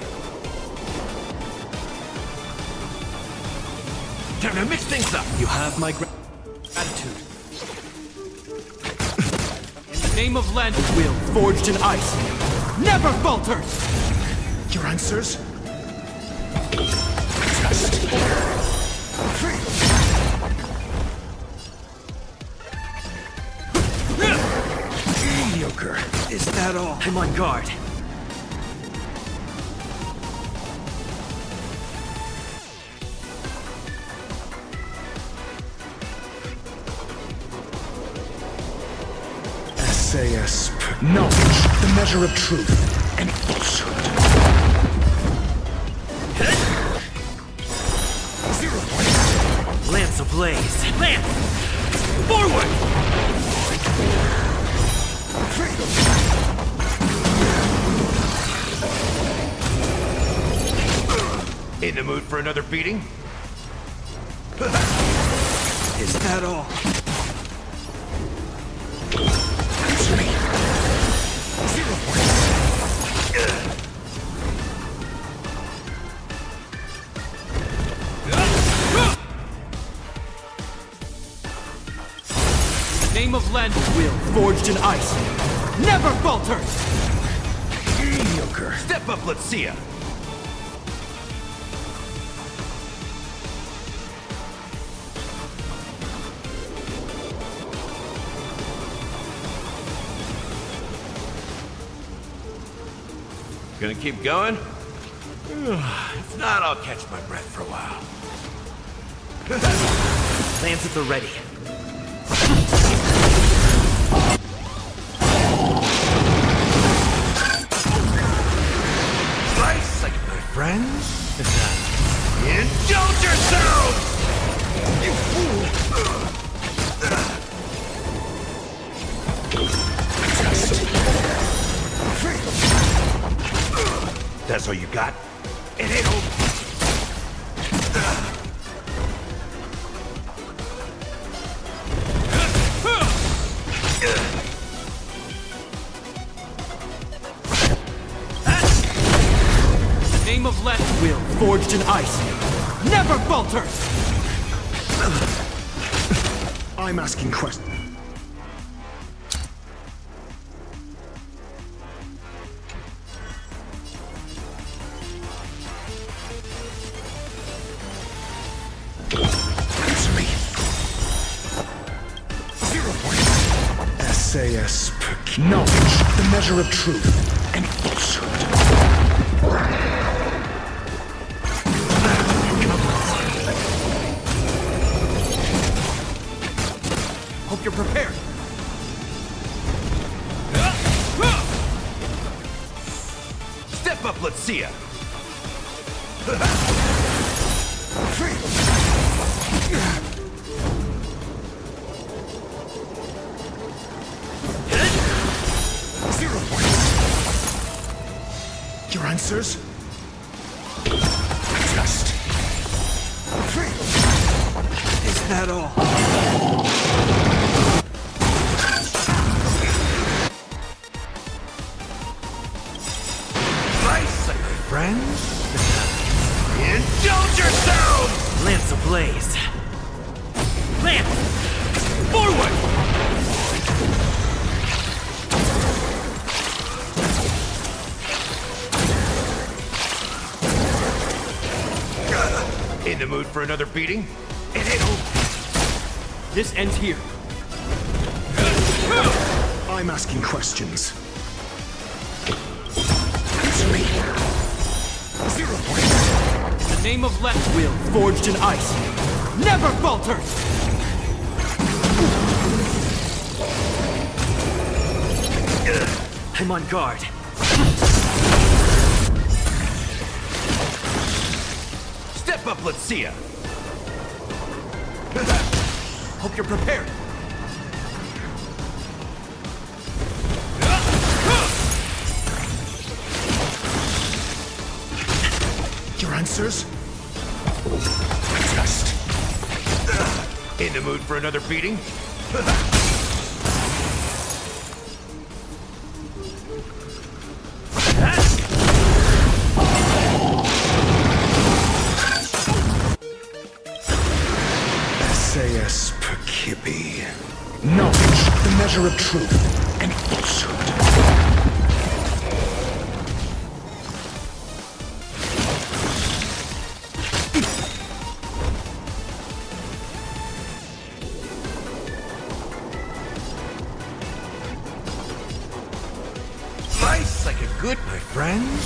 Time to mix things up. You have my gratitude. In the name of land, will forged in ice, never faltered. Your answers? Trust. Mediocre. Is that all? I'm on guard. SAS. Knowledge, the measure of truth and falsehood. 0 points. Lance ablaze. Lance! Forward! In the mood for another beating? Is that all? Answer me. 0 points. Name of land, will forged in ice, never faltered. Mediocre. Step up, let's see ya. Gonna keep going? If not, I'll catch my breath for a while. Lands at the ready. Slice like my friends. Indulge yourselves! You fool! That's all you got? It ain't over. Name of land, will forged in ice, never faltered. I'm asking questions. Answer me. 0 points. SAS. Knowledge, the measure of truth and falsehood. Hope you're prepared. Step up, let's see ya. Your answers? Just. Is that all? Nice, like my friends. Indulge yourselves! Lance ablaze. Lance! Forward! In the mood for another beating? It ain't over. This ends here. I'm asking questions. Answer me. 0 points. In the name of land, will forged in ice, never faltered. I'm on guard. Step up, let's see ya. Hope you're prepared. Your answers? Just. In the mood for another beating? S.A.S. Perkibi. Knowledge, the measure of truth and falsehood. Nice like a good, my friends.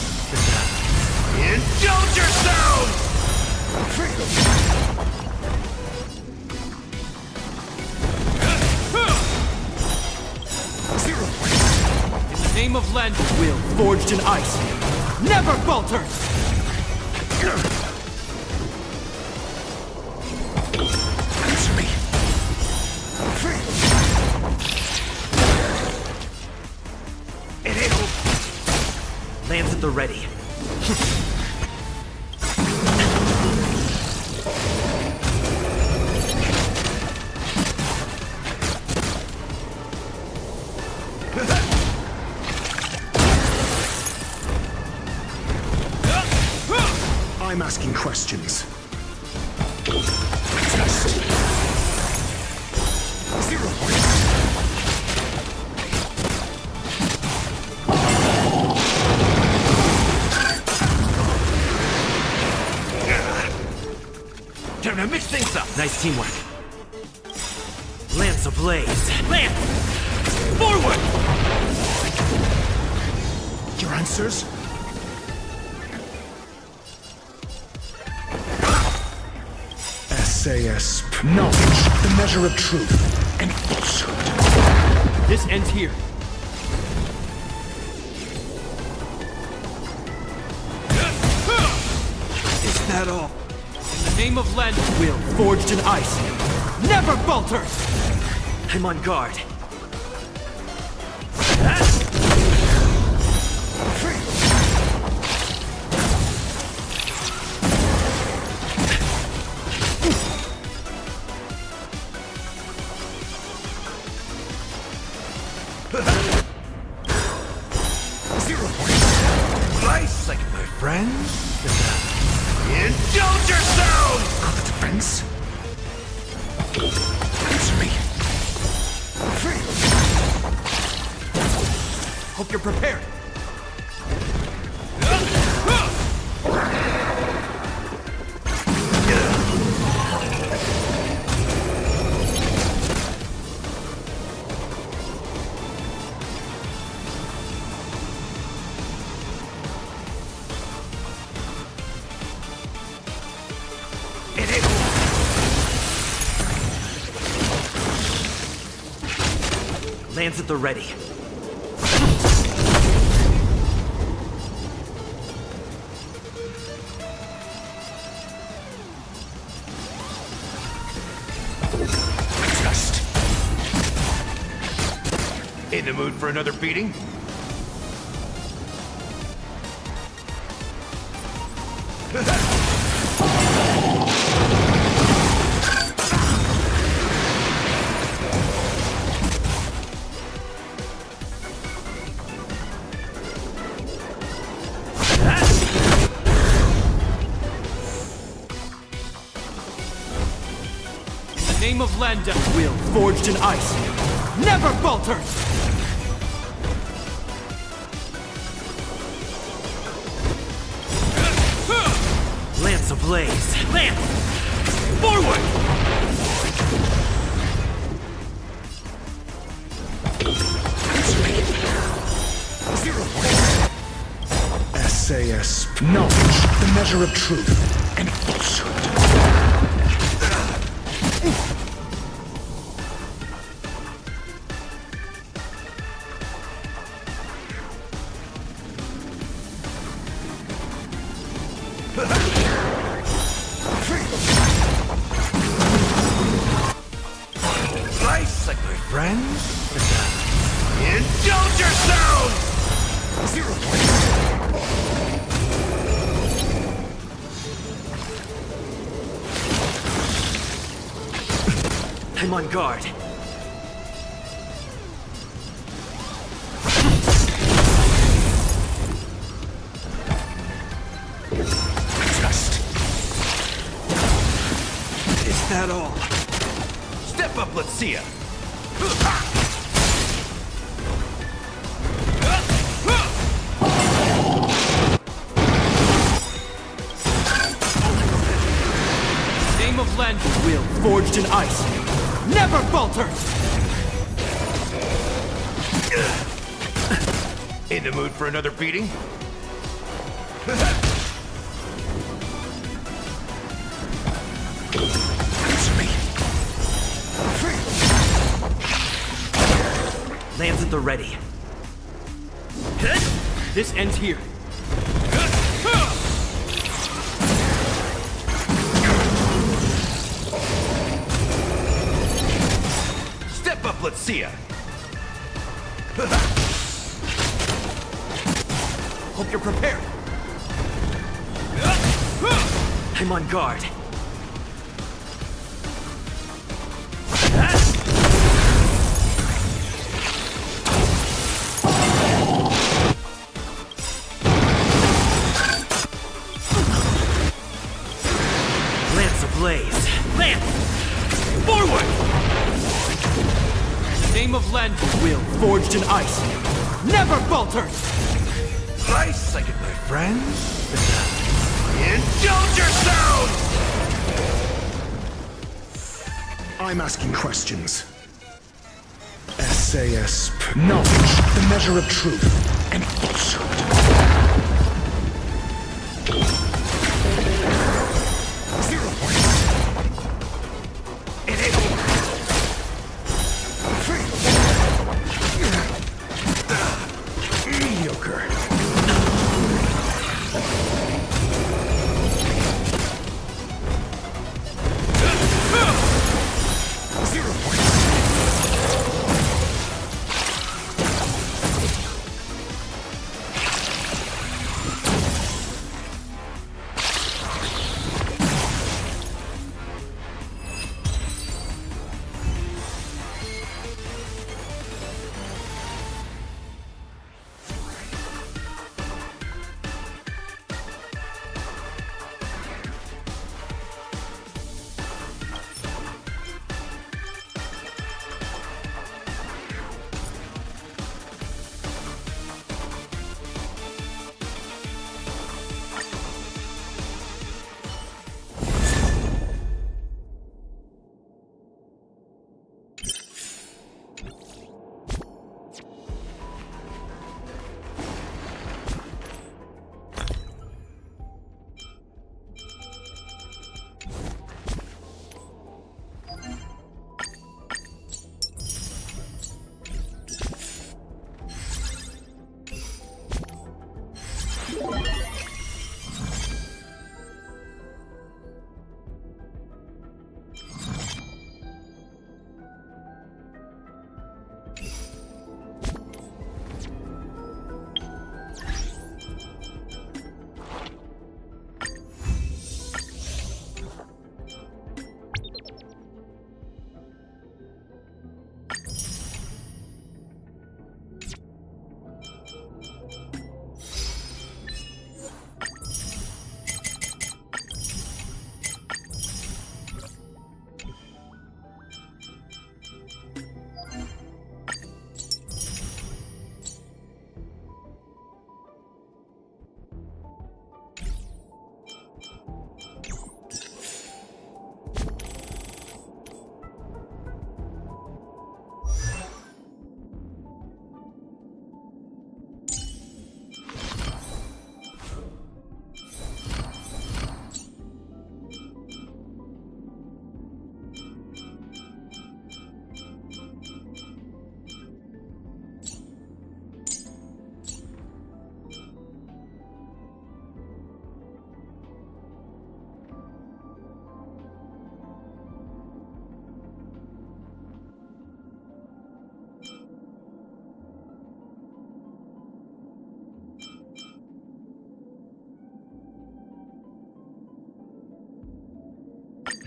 Indulge yourselves! In the name of Lend, will forged in ice never falters! Answer me. It ain't over. Lands at the ready. I'm asking questions. Just. 0 points. Time to mix things up. Nice teamwork. Lance ablaze. Lance! Forward! Your answers? S.A.S. Knowledge, the measure of truth and falsehood. This ends here. Is that all? In the name of Lend, will forged in ice never falters! I'm on guard. Nice like my friends. Indulge yourselves! On the defense? Answer me. Hope you're prepared. Lands at the ready. Just. In the mood for another beating? Name of Landa, will forged in ice never falters! Lance ablaze! Lance! Forward! S.A.S. Knowledge, the measure of truth and falsehood. friends? Indulge yourselves! 0 points! I'm on guard. Is that all? Step up, let's see ya! Name of Len, will forged in ice. Never falter! In the mood for another beating? Answer me! Lands at the ready. This ends here. Step up, let's see ya! Hope you're prepared. I'm on guard. Lance ablaze. Lance! Forward! Name of Len, will forged in ice. Never falter! Ice, like it, my friends. Indulge yourselves! I'm asking questions. SAS. Knowledge, the measure of truth and falsehood. 0 points. It is. Mediocre.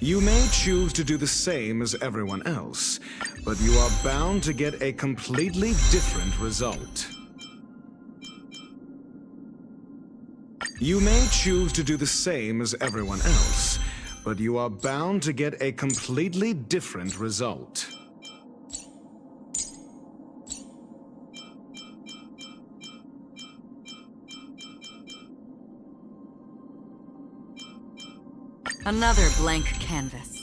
You may choose to do the same as everyone else, but you are bound to get a completely different result. You may choose to do the same as everyone else, but you are bound to get a completely different result. Another blank canvas.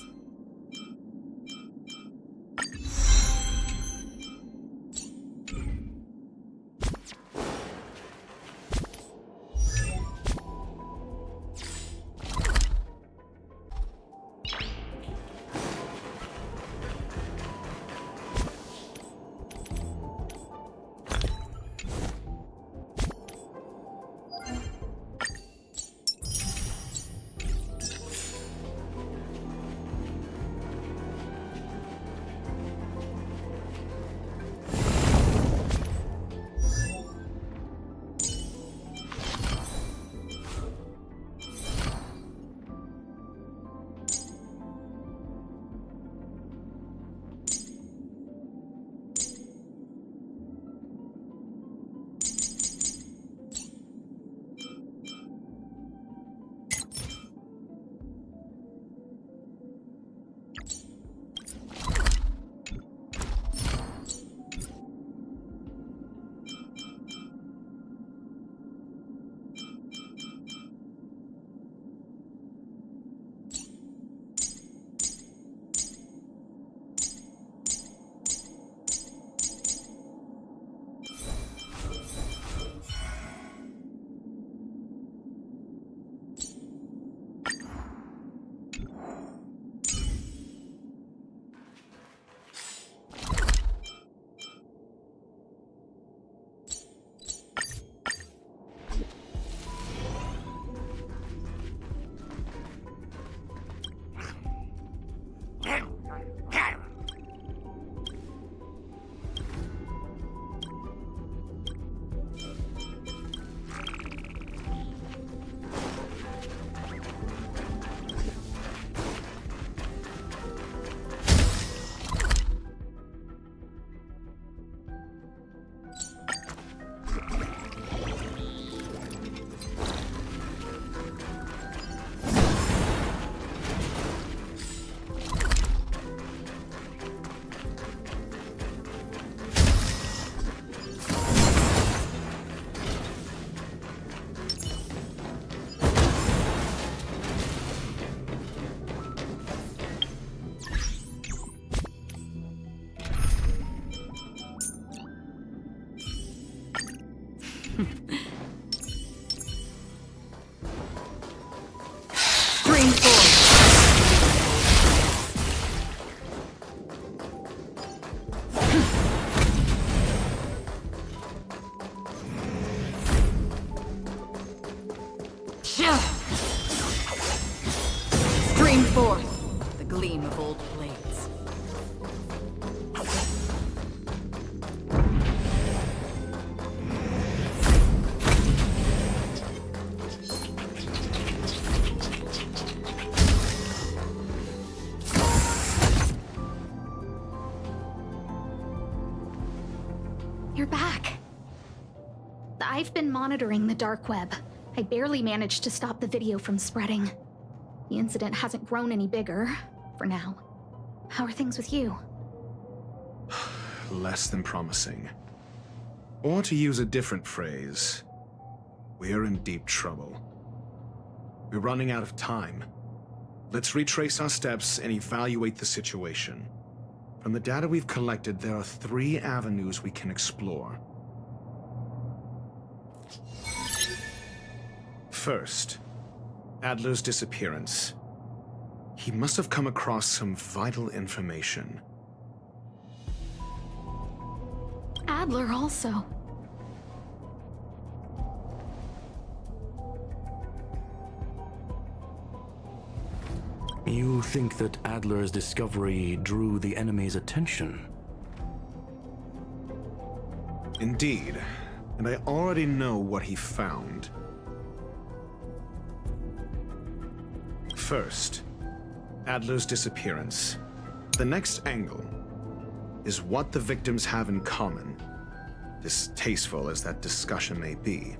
Stream forth the gleam of old blades. You're back. I've been monitoring the dark web. I barely managed to stop the video from spreading. The incident hasn't grown any bigger, for now. How are things with you? Less than promising. Or to use a different phrase, we're in deep trouble. We're running out of time. Let's retrace our steps and evaluate the situation. From the data we've collected, there are 3 avenues we can explore. First, Adler's disappearance. He must have come across some vital information. Adler also. You think that Adler's discovery drew the enemy's attention? Indeed, and I already know what he found. First, Adler's disappearance. The next angle is what the victims have in common, distasteful as that discussion may be.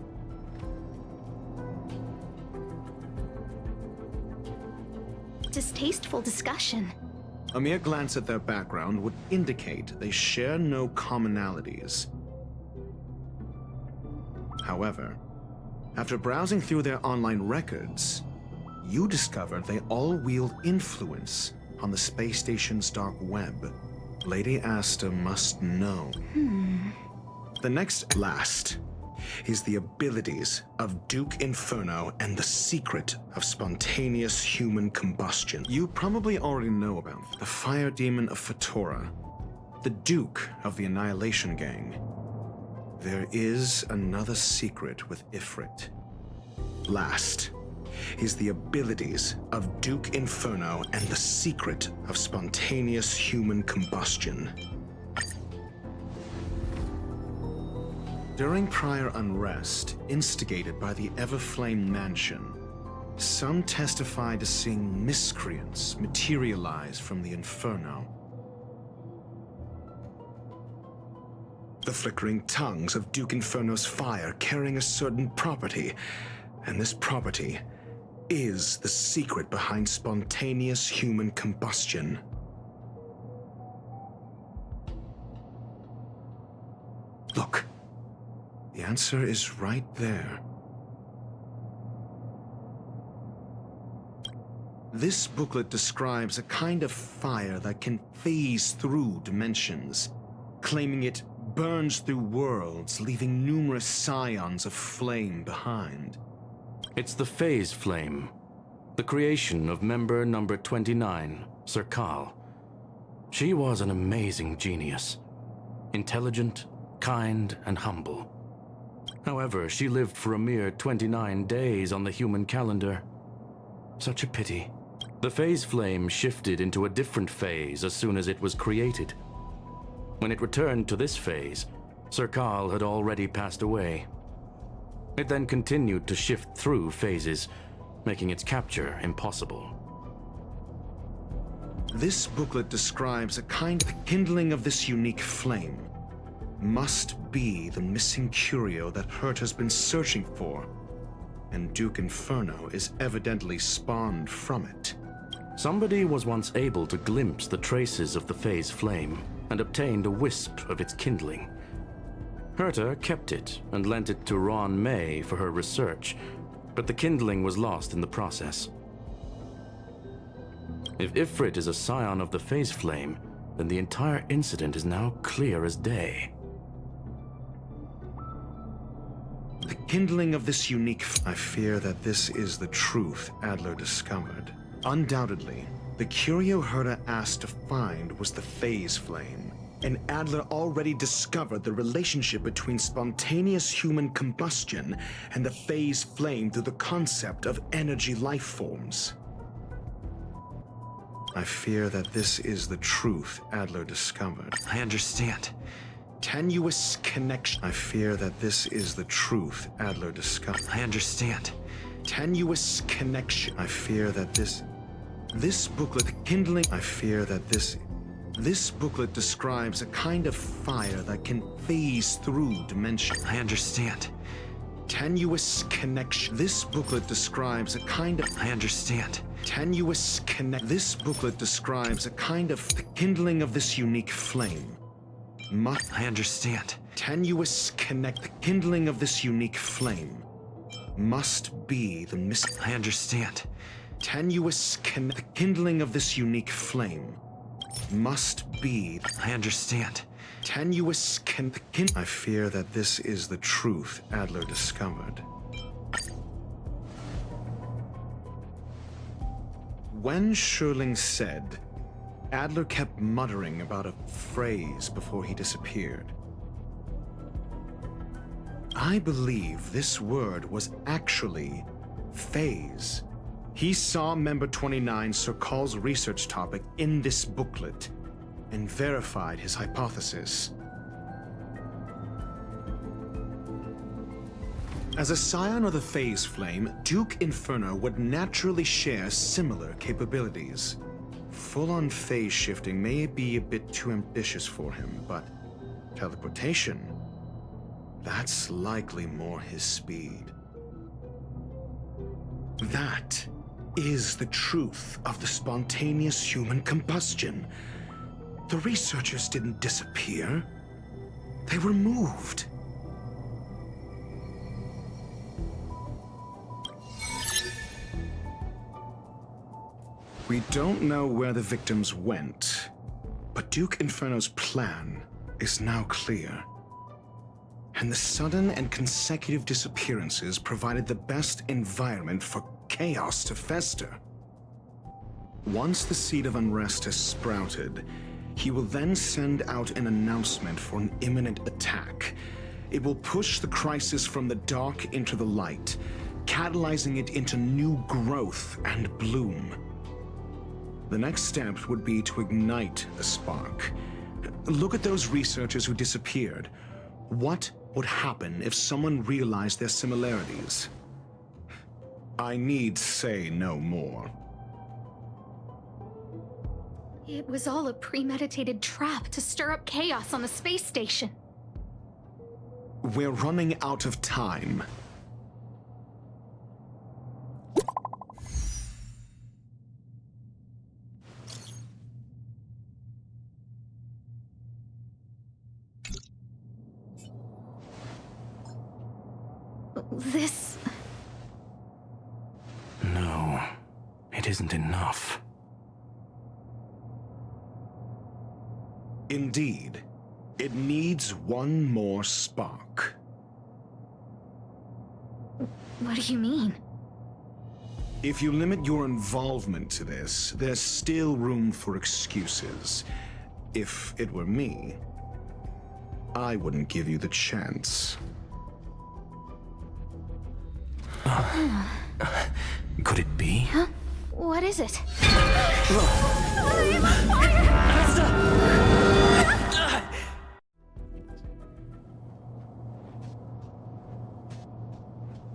Distasteful discussion. A mere glance at their background would indicate they share no commonalities. However, after browsing through their online records, you discovered they all wield influence on the space station's dark web. Lady Asta must know. The next last is the abilities of Duke Inferno and the secret of spontaneous human combustion. You probably already know about the fire demon of Fatora, the Duke of the Annihilation Gang. There is another secret with Ifrit. Last is the abilities of Duke Inferno and the secret of spontaneous human combustion. During prior unrest, instigated by the Everflame Mansion, some testified to seeing miscreants materialize from the Inferno. The flickering tongues of Duke Inferno's fire carrying a certain property, and this property is the secret behind spontaneous human combustion. Look. The answer is right there. This booklet describes a kind of fire that can phase through dimensions, claiming it burns through worlds, leaving numerous scions of flame behind. It's the Phase Flame, the creation of member number 29, Sir Kal. She was an amazing genius, intelligent, kind, and humble. However, she lived for a mere 29 days on the human calendar. Such a pity. The Phase Flame shifted into a different phase as soon as it was created. When it returned to this phase, Sir Kal had already passed away. It then continued to shift through phases, making its capture impossible. This booklet describes a kind of kindling of this unique flame. Must be the missing curio that Hurt has been searching for, and Duke Inferno is evidently spawned from it. Somebody was once able to glimpse the traces of the Phase Flame and obtained a wisp of its kindling. Herta kept it and lent it to Ron May for her research, but the kindling was lost in the process. If Ifrit is a scion of the Phase Flame, then the entire incident is now clear as day. The kindling of this unique I fear that this is the truth Adler discovered. Undoubtedly, the curio Herta asked to find was the Phase Flame, and Adler already discovered the relationship between spontaneous human combustion and the Phase Flame through the concept of energy life forms. I fear that this is the truth Adler discovered. I understand. Tenuous connection. I fear that this is the truth Adler discovered. I understand. Tenuous connection. I fear that this booklet kindling. I fear that this booklet describes a kind of fire that can phase through dimensions. I understand. Tenuous connection. This booklet describes a kind of I understand. Tenuous connect. This booklet describes a kind of the kindling of this unique flame. I understand. Tenuous connect. The kindling of this unique flame must be the I understand. Tenuous connect. The kindling of this unique flame must be I understand. Tenuous I fear that this is the truth Adler discovered. When Schurling said, Adler kept muttering about a phrase before he disappeared. I believe this word was actually phase. He saw member 29 Sir Kal's research topic in this booklet and verified his hypothesis. As a scion of the Phase Flame, Duke Inferno would naturally share similar capabilities. Full-on phase shifting may be a bit too ambitious for him, but teleportation, that's likely more his speed. That is the truth of the spontaneous human combustion. The researchers didn't disappear. They were moved. We don't know where the victims went, but Duke Inferno's plan is now clear. And the sudden and consecutive disappearances provided the best environment for chaos to fester. Once the seed of unrest has sprouted, he will then send out an announcement for an imminent attack. It will push the crisis from the dark into the light, catalyzing it into new growth and bloom. The next step would be to ignite the spark. Look at those researchers who disappeared. What would happen if someone realized their similarities? I need say no more. It was all a premeditated trap to stir up chaos on the space station. We're running out of time. This... No, it isn't enough. Indeed, it needs one more spark. What do you mean? If you limit your involvement to this, there's still room for excuses. If it were me, I wouldn't give you the chance. Could it be? Huh? What is it?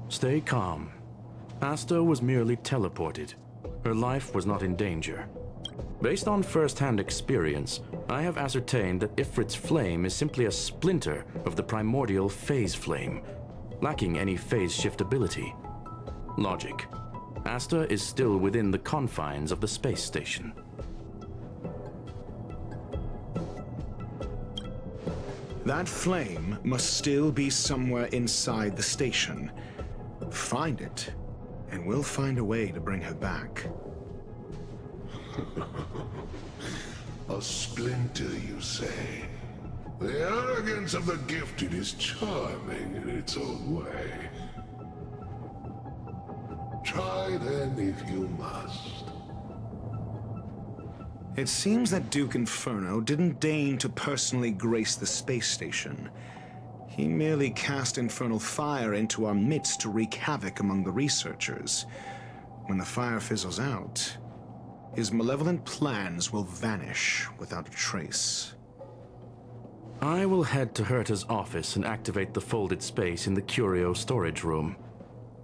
Stay calm. Asta was merely teleported. Her life was not in danger. Based on first-hand experience, I have ascertained that Ifrit's flame is simply a splinter of the primordial phase flame, lacking any phase shift ability. Logic. Asta is still within the confines of the space station. That flame must still be somewhere inside the station. Find it, and we'll find a way to bring her back. A splinter, you say? The arrogance of the gifted is charming in its own way. Try then if you must. It seems that Duke Inferno didn't deign to personally grace the space station. He merely cast infernal fire into our midst to wreak havoc among the researchers. When the fire fizzles out, his malevolent plans will vanish without a trace. I will head to Herta's office and activate the folded space in the curio storage room.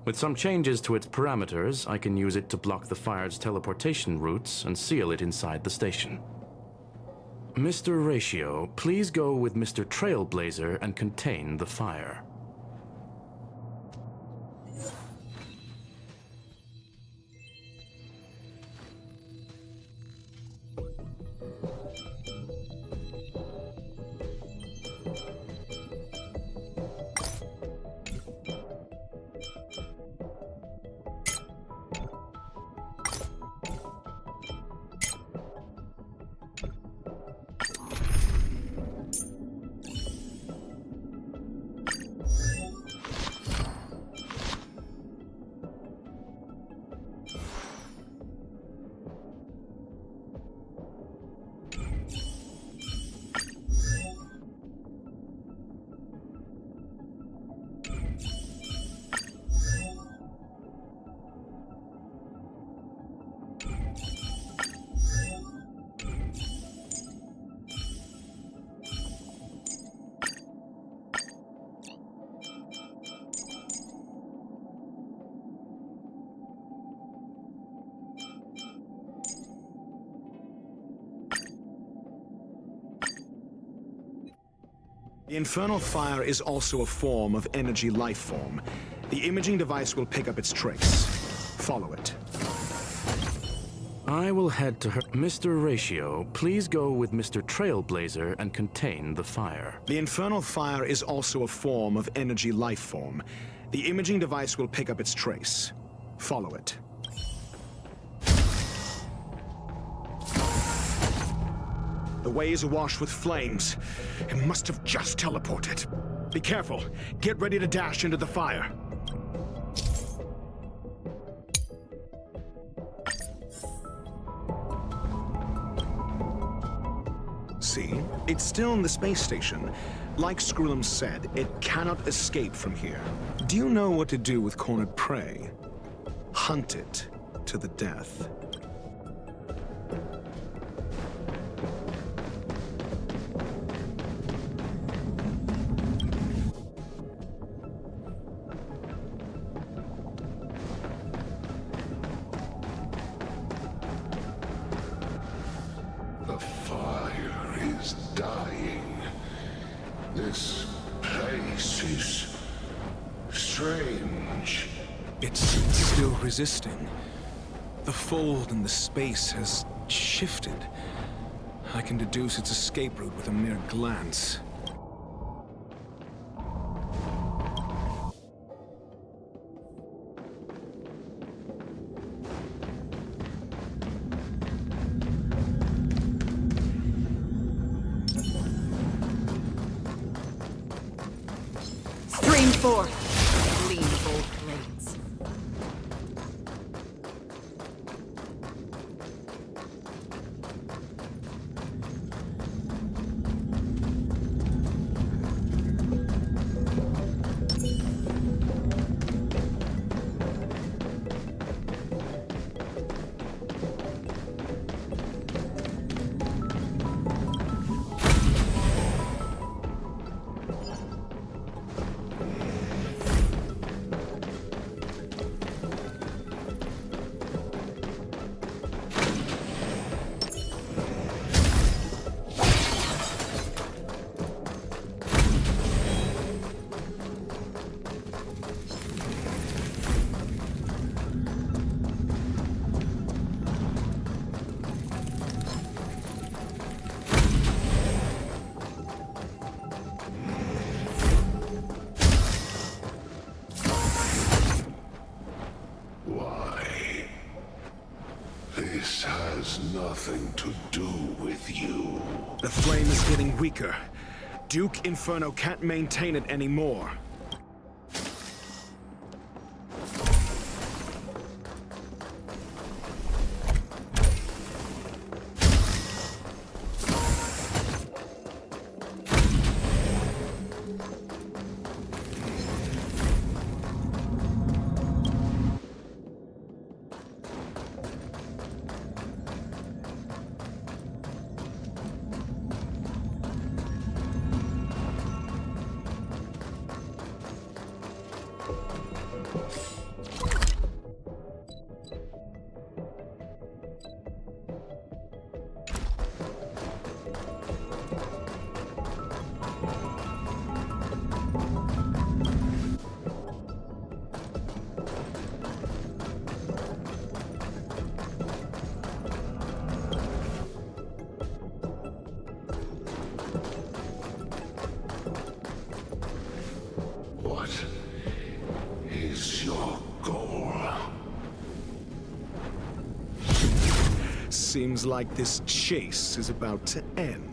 With some changes to its parameters, I can use it to block the fire's teleportation routes and seal it inside the station. Mr. Ratio, please go with Mr. Trailblazer and contain the fire. The infernal fire is also a form of energy life form. The imaging device will pick up its trace. Follow it. I will head to her. Mr. Ratio, please go with Mr. Trailblazer and contain the fire. The infernal fire is also a form of energy life form. The imaging device will pick up its trace. Follow it. The way is awash with flames. It must have just teleported. Be careful. Get ready to dash into the fire. See? It's still in the space station. Like Skrullum said, it cannot escape from here. Do you know what to do with cornered prey? Hunt it to the death. The fire is dying. This place is strange. It's still resisting. The fold in the space has shifted. I can deduce its escape route with a mere glance. Stream forth. Lean both blades. Why? This has nothing to do with you. The flame is getting weaker. Duke Inferno can't maintain it anymore. What is your goal? Seems like this chase is about to end.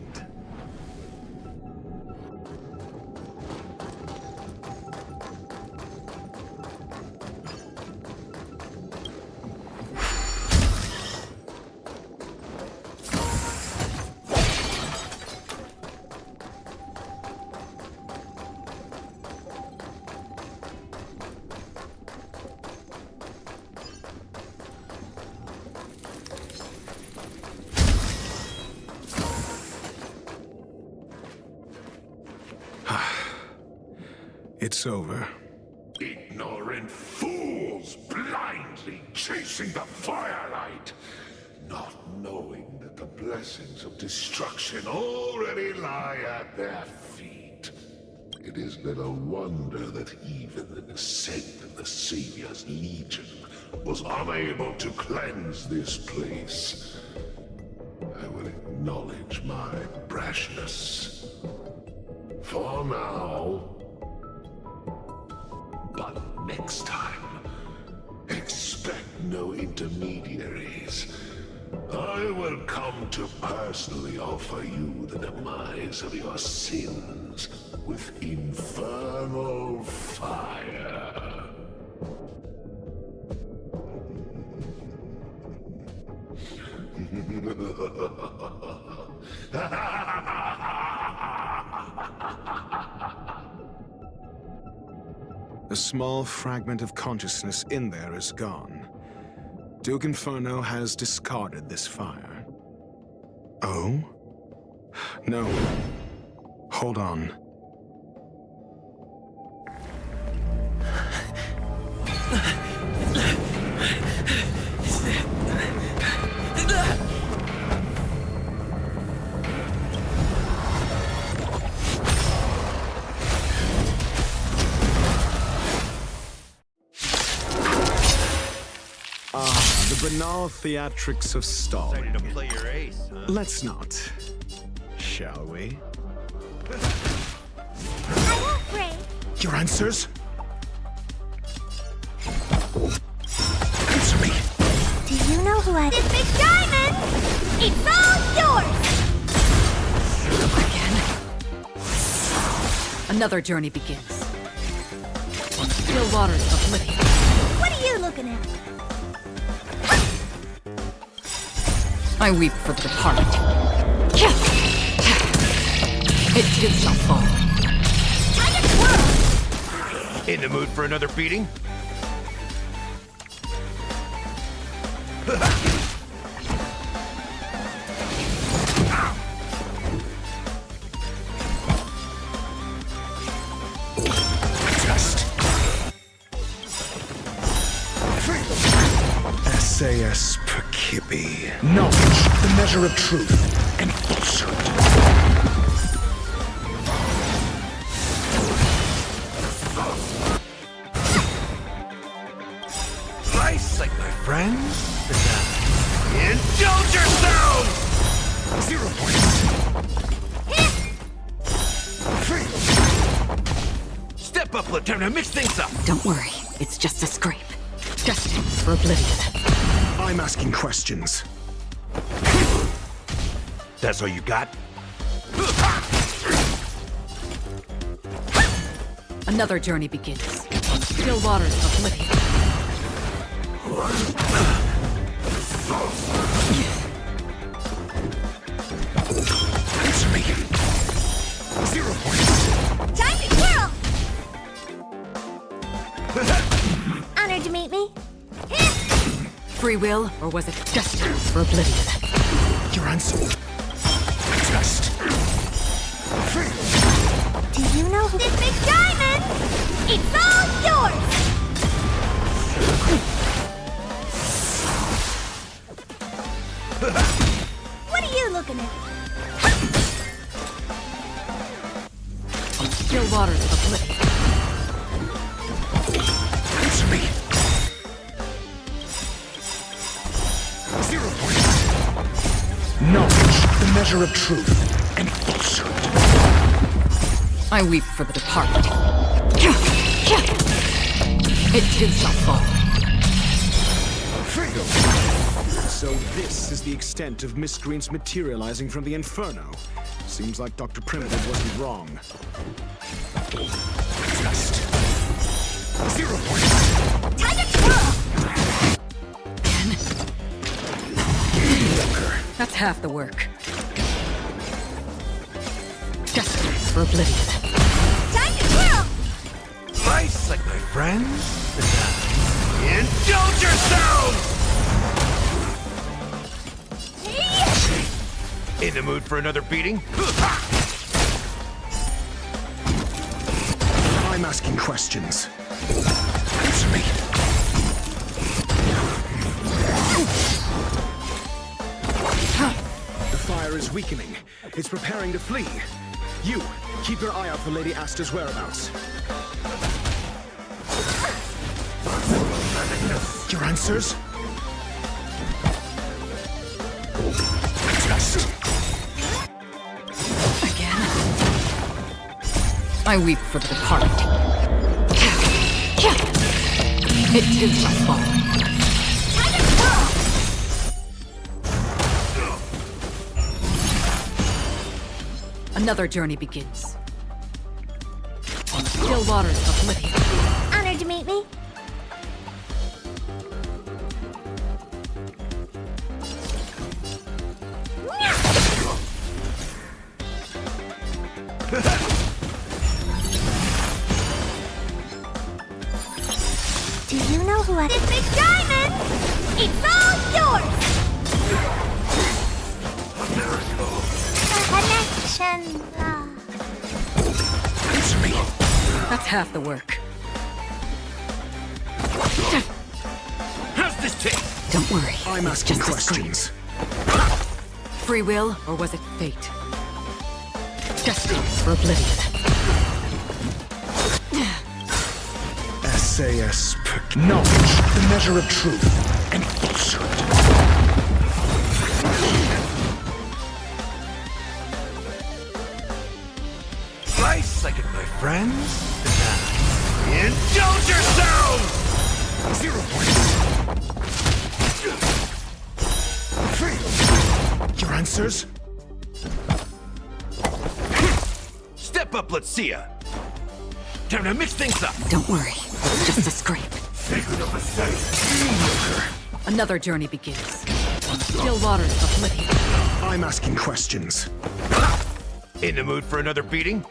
It's over. Ignorant fools blindly chasing the firelight, not knowing that the blessings of destruction already lie at their feet. It is little wonder that even the descent of the Savior's Legion was unable to cleanse this place. I will acknowledge my brashness. For now. But next time, expect no intermediaries. I will come to personally offer you the demise of your sins with infernal fire. A small fragment of consciousness in there is gone. Duke Inferno has discarded this fire. Oh? No. Hold on. The banal theatrics of stalling. Excited to play your ace, huh? Let's not. Shall we? I won't break. Your answers? Answer me. Do you know who I... This big diamond! It's all yours! Again? Another journey begins. On the still waters of oblivion. What are you looking at? I weep for the departed. It too shall fall. In the mood for another beating? SAS Perkibi. Knowledge, the measure of truth and falsehood. Nice, like my friends. Indulge yourselves! 0 points. Step up, Lieutenant. Mix things up. Don't worry, it's just a scrape. Destined for oblivion. I'm asking questions. That's all you got? Another journey begins. On the still waters of oblivion. Answer me. 0 points. Time to twirl! Honored to meet me. Free will, or was it destined for oblivion? Your answer. Test. Do you know who... This big diamond! It's all yours! What are you looking at? On the still waters of oblivion. Answer me. 0 points. Knowledge, the measure of truth and falsehood. I weep for the departed. It too shall fall. So this is the extent of miscreants materializing from the Inferno. Seems like Dr. Primitive wasn't wrong. Test. 0 points. Time to twirl! That's half the work. Destined for oblivion. Time to twirl! Nice, like my friends. Indulge yourselves! In the mood for another beating? I'm asking questions. Answer me. The fire is weakening. It's preparing to flee. You, keep your eye out for Lady Asta's whereabouts. Your answers? Again? I weep for the departed. It too shall fall. Another journey begins. On the still waters of oblivion. Honored to meet me. Do you know who I... This big diamond! It's all yours! A connection. That's half the work. How's this taste? Don't worry. I'm it's asking just a questions. scrape. Free will, or was it fate? Destined for oblivion. SAS knowledge, the measure of truth and falsehood. Right second, my friends. Indulge yourselves! 0 points. Free. Your answers? Step up, let's see ya. Time to mix things up. Don't worry. It's just a scrape. Another journey begins. On the still waters of oblivion. I'm asking questions. In the mood for another beating?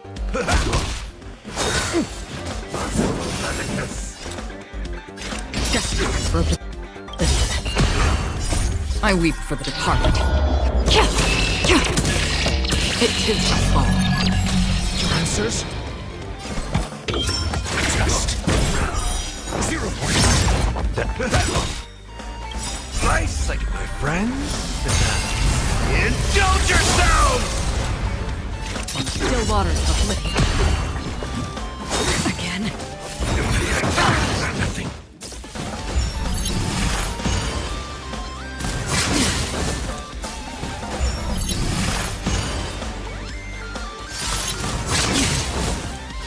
Destined for oblivion. I weep for the departed. It too shall fall. Your answers? Just 0 points. Nice second, my friends. Indulge yourselves! On the still waters of oblivion. Again? Nothing.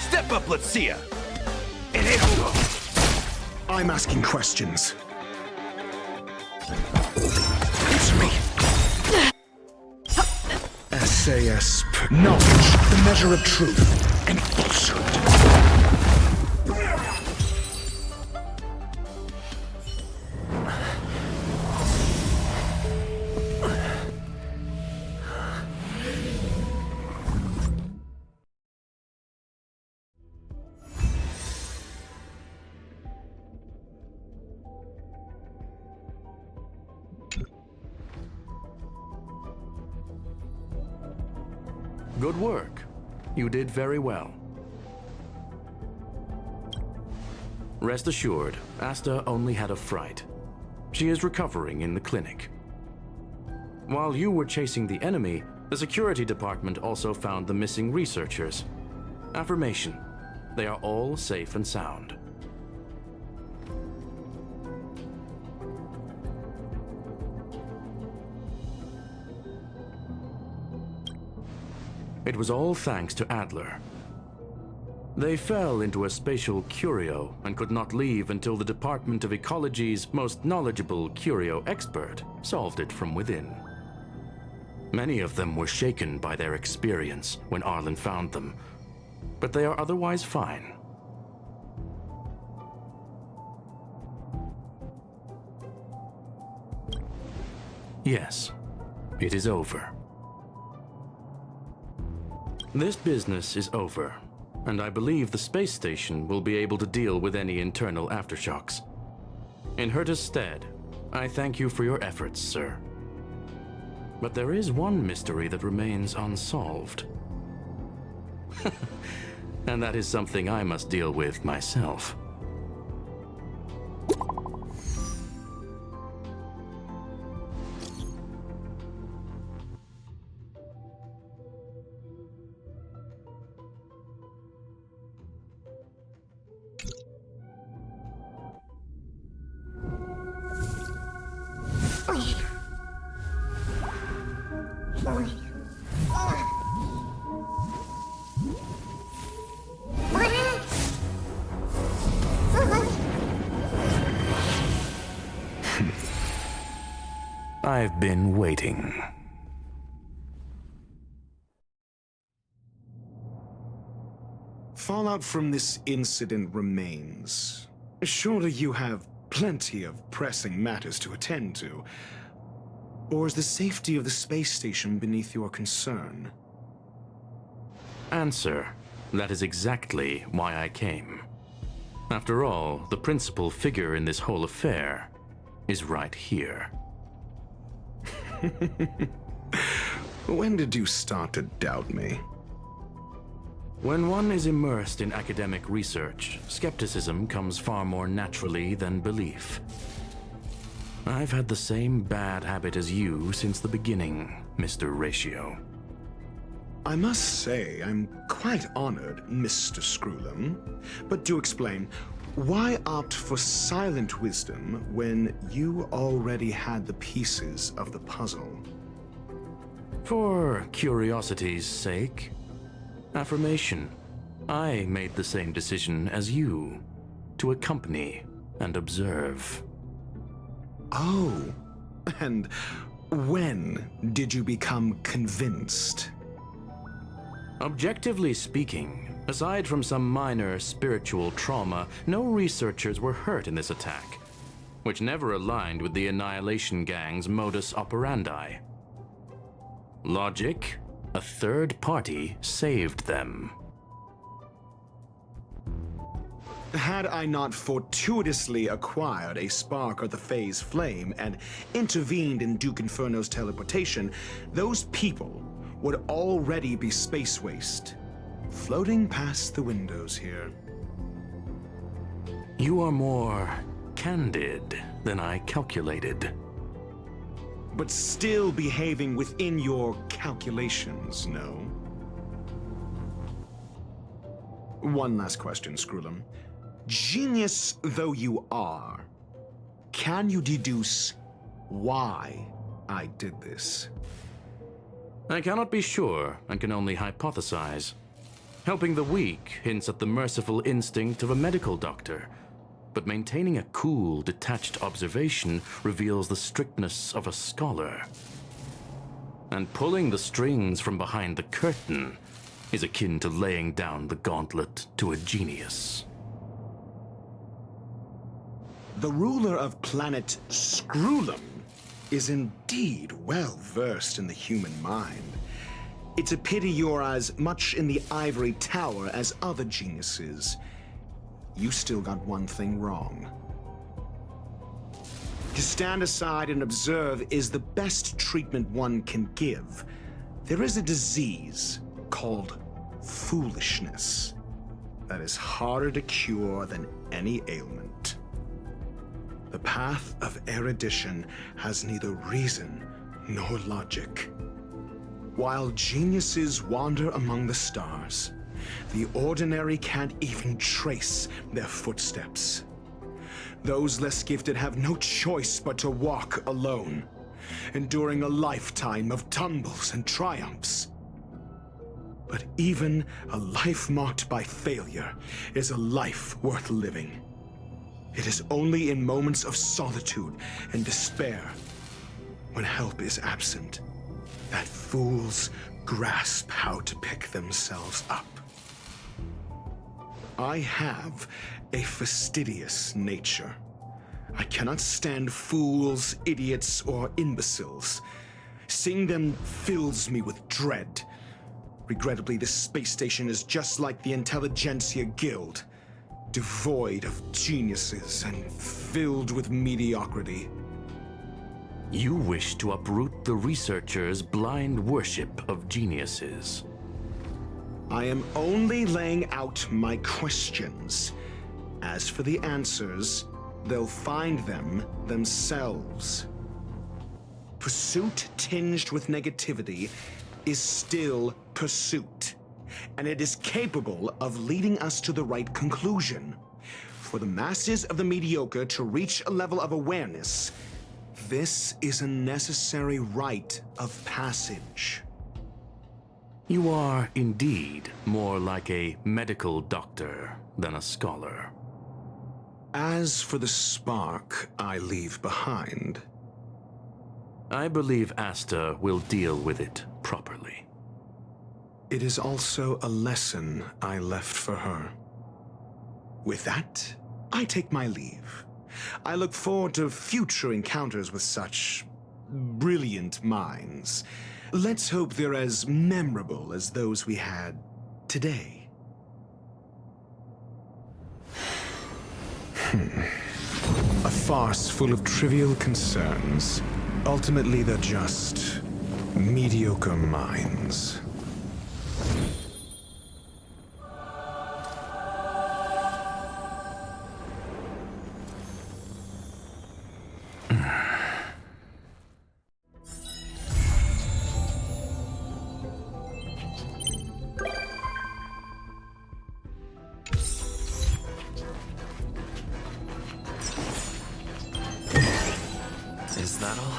Step up, let's see ya. It ain't over. I'm asking questions. Answer me. SAS knowledge, the measure of truth and falsehood. Good work. You did very well. Rest assured, Asta only had a fright. She is recovering in the clinic. While you were chasing the enemy, the security department also found the missing researchers. Affirmation: they are all safe and sound. It was all thanks to Adler. They fell into a spatial curio and could not leave until the Department of Ecology's most knowledgeable curio expert solved it from within. Many of them were shaken by their experience when Arlen found them, but they are otherwise fine. Yes, it is over. This business is over, and I believe the space station will be able to deal with any internal aftershocks. In Herta's stead, I thank you for your efforts, sir. But there is one mystery that remains unsolved. And that is something I must deal with myself. I've been waiting. Fallout from this incident remains. Surely you have plenty of pressing matters to attend to. Or is the safety of the space station beneath your concern? Answer. That is exactly why I came. After all, the principal figure in this whole affair is right here. When did you start to doubt me? When one is immersed in academic research, skepticism comes far more naturally than belief. I've had the same bad habit as you since the beginning, Mr. Ratio. I must say, I'm quite honored, Mr. Screwlum. But do explain, why opt for silent wisdom when you already had the pieces of the puzzle? For curiosity's sake. Affirmation. I made the same decision as you, to accompany and observe. Oh, and when did you become convinced? Objectively speaking, aside from some minor spiritual trauma, no researchers were hurt in this attack, which never aligned with the Annihilation Gang's modus operandi. Logic? A third party saved them. Had I not fortuitously acquired a spark of the Phase Flame and intervened in Duke Inferno's teleportation, those people would already be space waste, floating past the windows here. You are more candid than I calculated. But still behaving within your calculations, no? One last question, Screwlum. Genius though you are, can you deduce why I did this? I cannot be sure and can only hypothesize. Helping the weak hints at the merciful instinct of a medical doctor, but maintaining a cool, detached observation reveals the strictness of a scholar. And pulling the strings from behind the curtain is akin to laying down the gauntlet to a genius. The ruler of planet Screwlum is indeed well versed in the human mind. It's a pity you're as much in the ivory tower as other geniuses. You still got one thing wrong. To stand aside and observe is the best treatment one can give. There is a disease called foolishness that is harder to cure than any ailment. The path of erudition has neither reason nor logic. While geniuses wander among the stars, the ordinary can't even trace their footsteps. Those less gifted have no choice but to walk alone, enduring a lifetime of tumbles and triumphs. But even a life marked by failure is a life worth living. It is only in moments of solitude and despair, when help is absent, that fools grasp how to pick themselves up. I have a fastidious nature. I cannot stand fools, idiots, or imbeciles. Seeing them fills me with dread. Regrettably, this space station is just like the Intelligentsia Guild, devoid of geniuses and filled with mediocrity. You wish to uproot the researchers' blind worship of geniuses. I am only laying out my questions. As for the answers, they'll find them themselves. Pursuit tinged with negativity is still pursuit, and it is capable of leading us to the right conclusion. For the masses of the mediocre to reach a level of awareness, this is a necessary rite of passage. You are indeed more like a medical doctor than a scholar. As for the spark I leave behind, I believe Asta will deal with it properly. It is also a lesson I left for her. With that, I take my leave. I look forward to future encounters with such brilliant minds. Let's hope they're as memorable as those we had today. A farce full of trivial concerns. Ultimately, they're just mediocre minds. Is that all?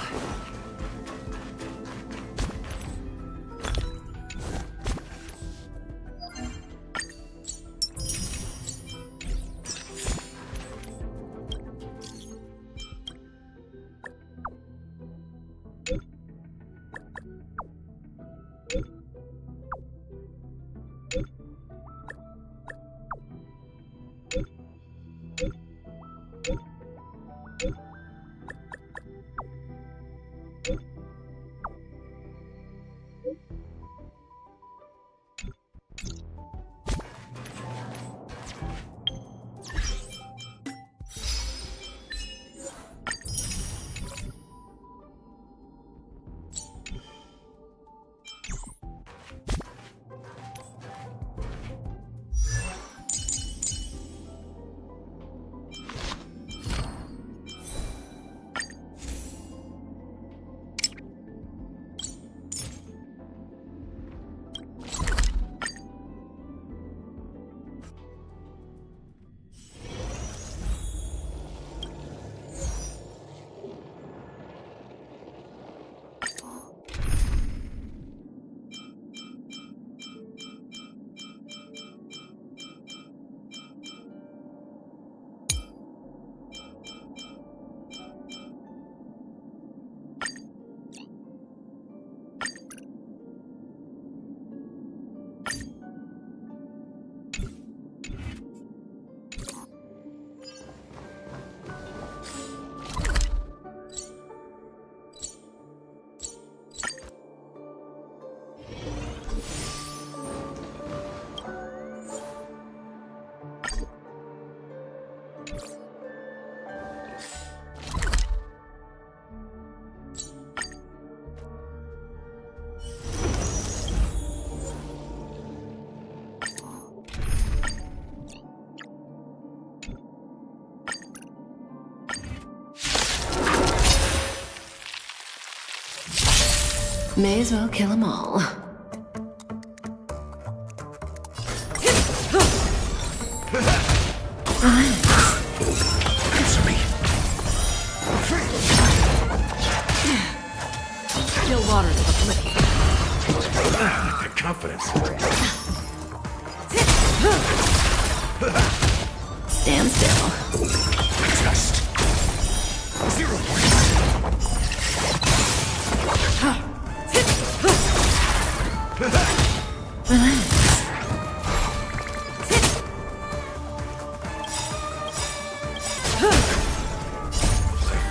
May as well kill them all. Answer me. Still waters of oblivion. The confidence. Stand still. Just 0 points.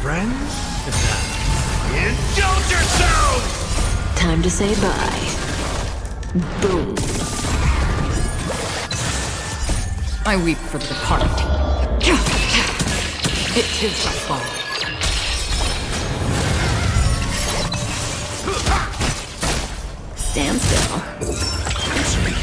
Friends? Indulge yourselves! Time to say bye. Boom. I weep for the departed. It is my fault. Stand still. Answer me.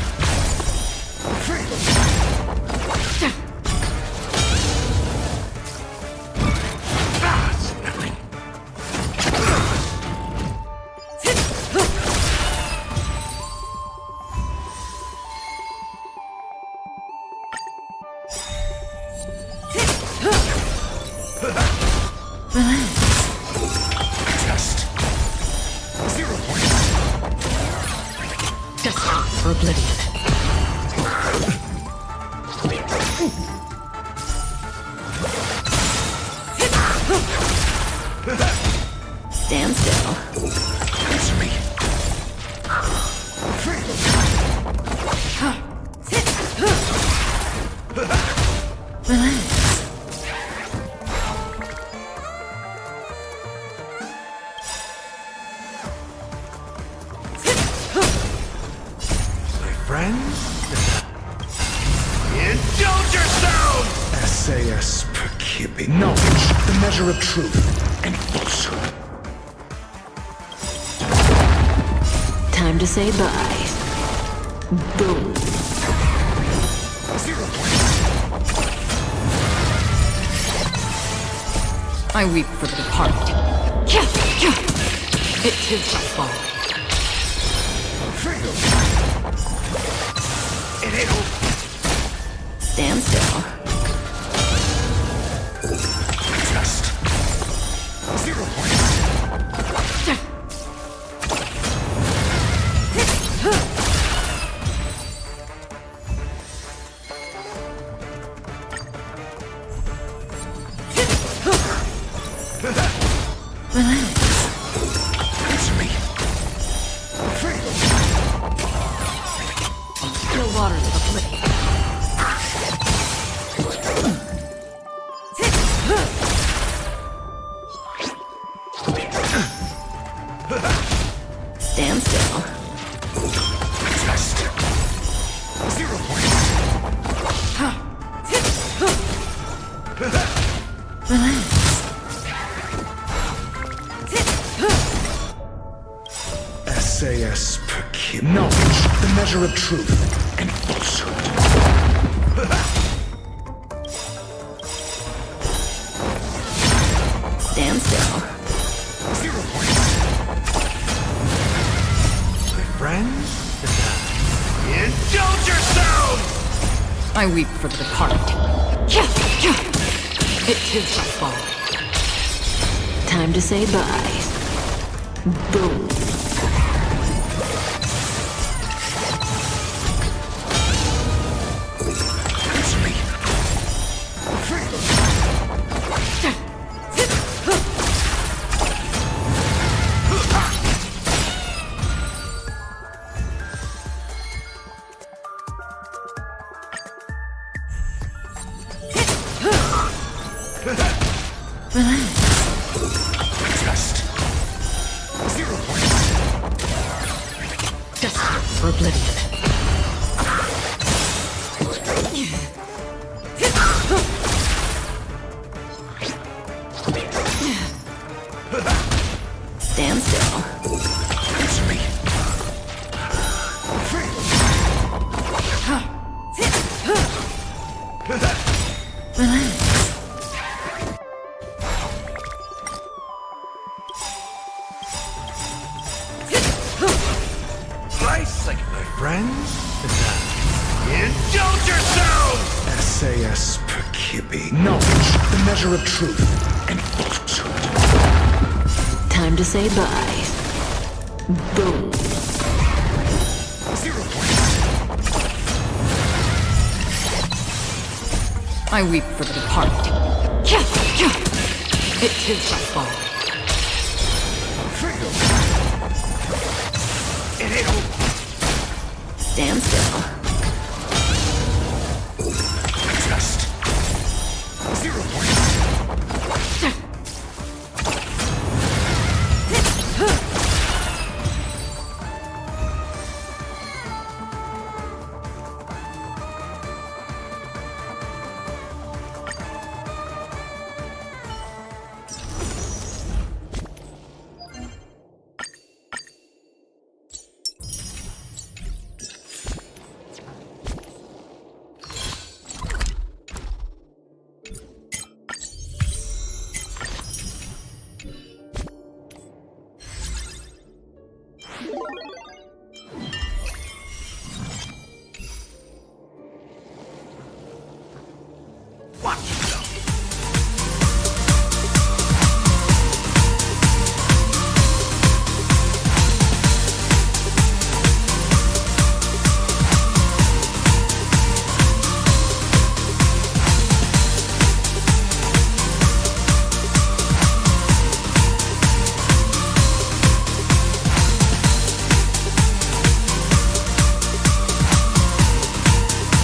Just 0 points. Destined for oblivion. Stand still. It's me. My friends? Indulge yourselves! SAS percipit. Knowledge, the measure of truth and falsehood. Time to say bye. Boom. 0 points. I weep for the departed. It too shall fall. Freedom. It ain't over. Stand still. Just 0 points. It's me. Freedom. Still waters of oblivion. Stand still. Just 0 points. SAS percipit. Knowledge, the measure of truth and falsehood. Stand still. 0 points. My friends? Indulge yourselves! I weep for the departed. It too shall fall. Time to say bye. Boom. It's me. Freedom. Just 0 points. Desperate for oblivion. Stand still. It's me. Freedom. Nice, like my friends? Indulge yourselves! SAS percipit. Knowledge, the measure of truth and falsehood. Time to say bye. Boom. 0 points. I weep for the departed. It too shall fall. Freedom. It ain't over. Stand still.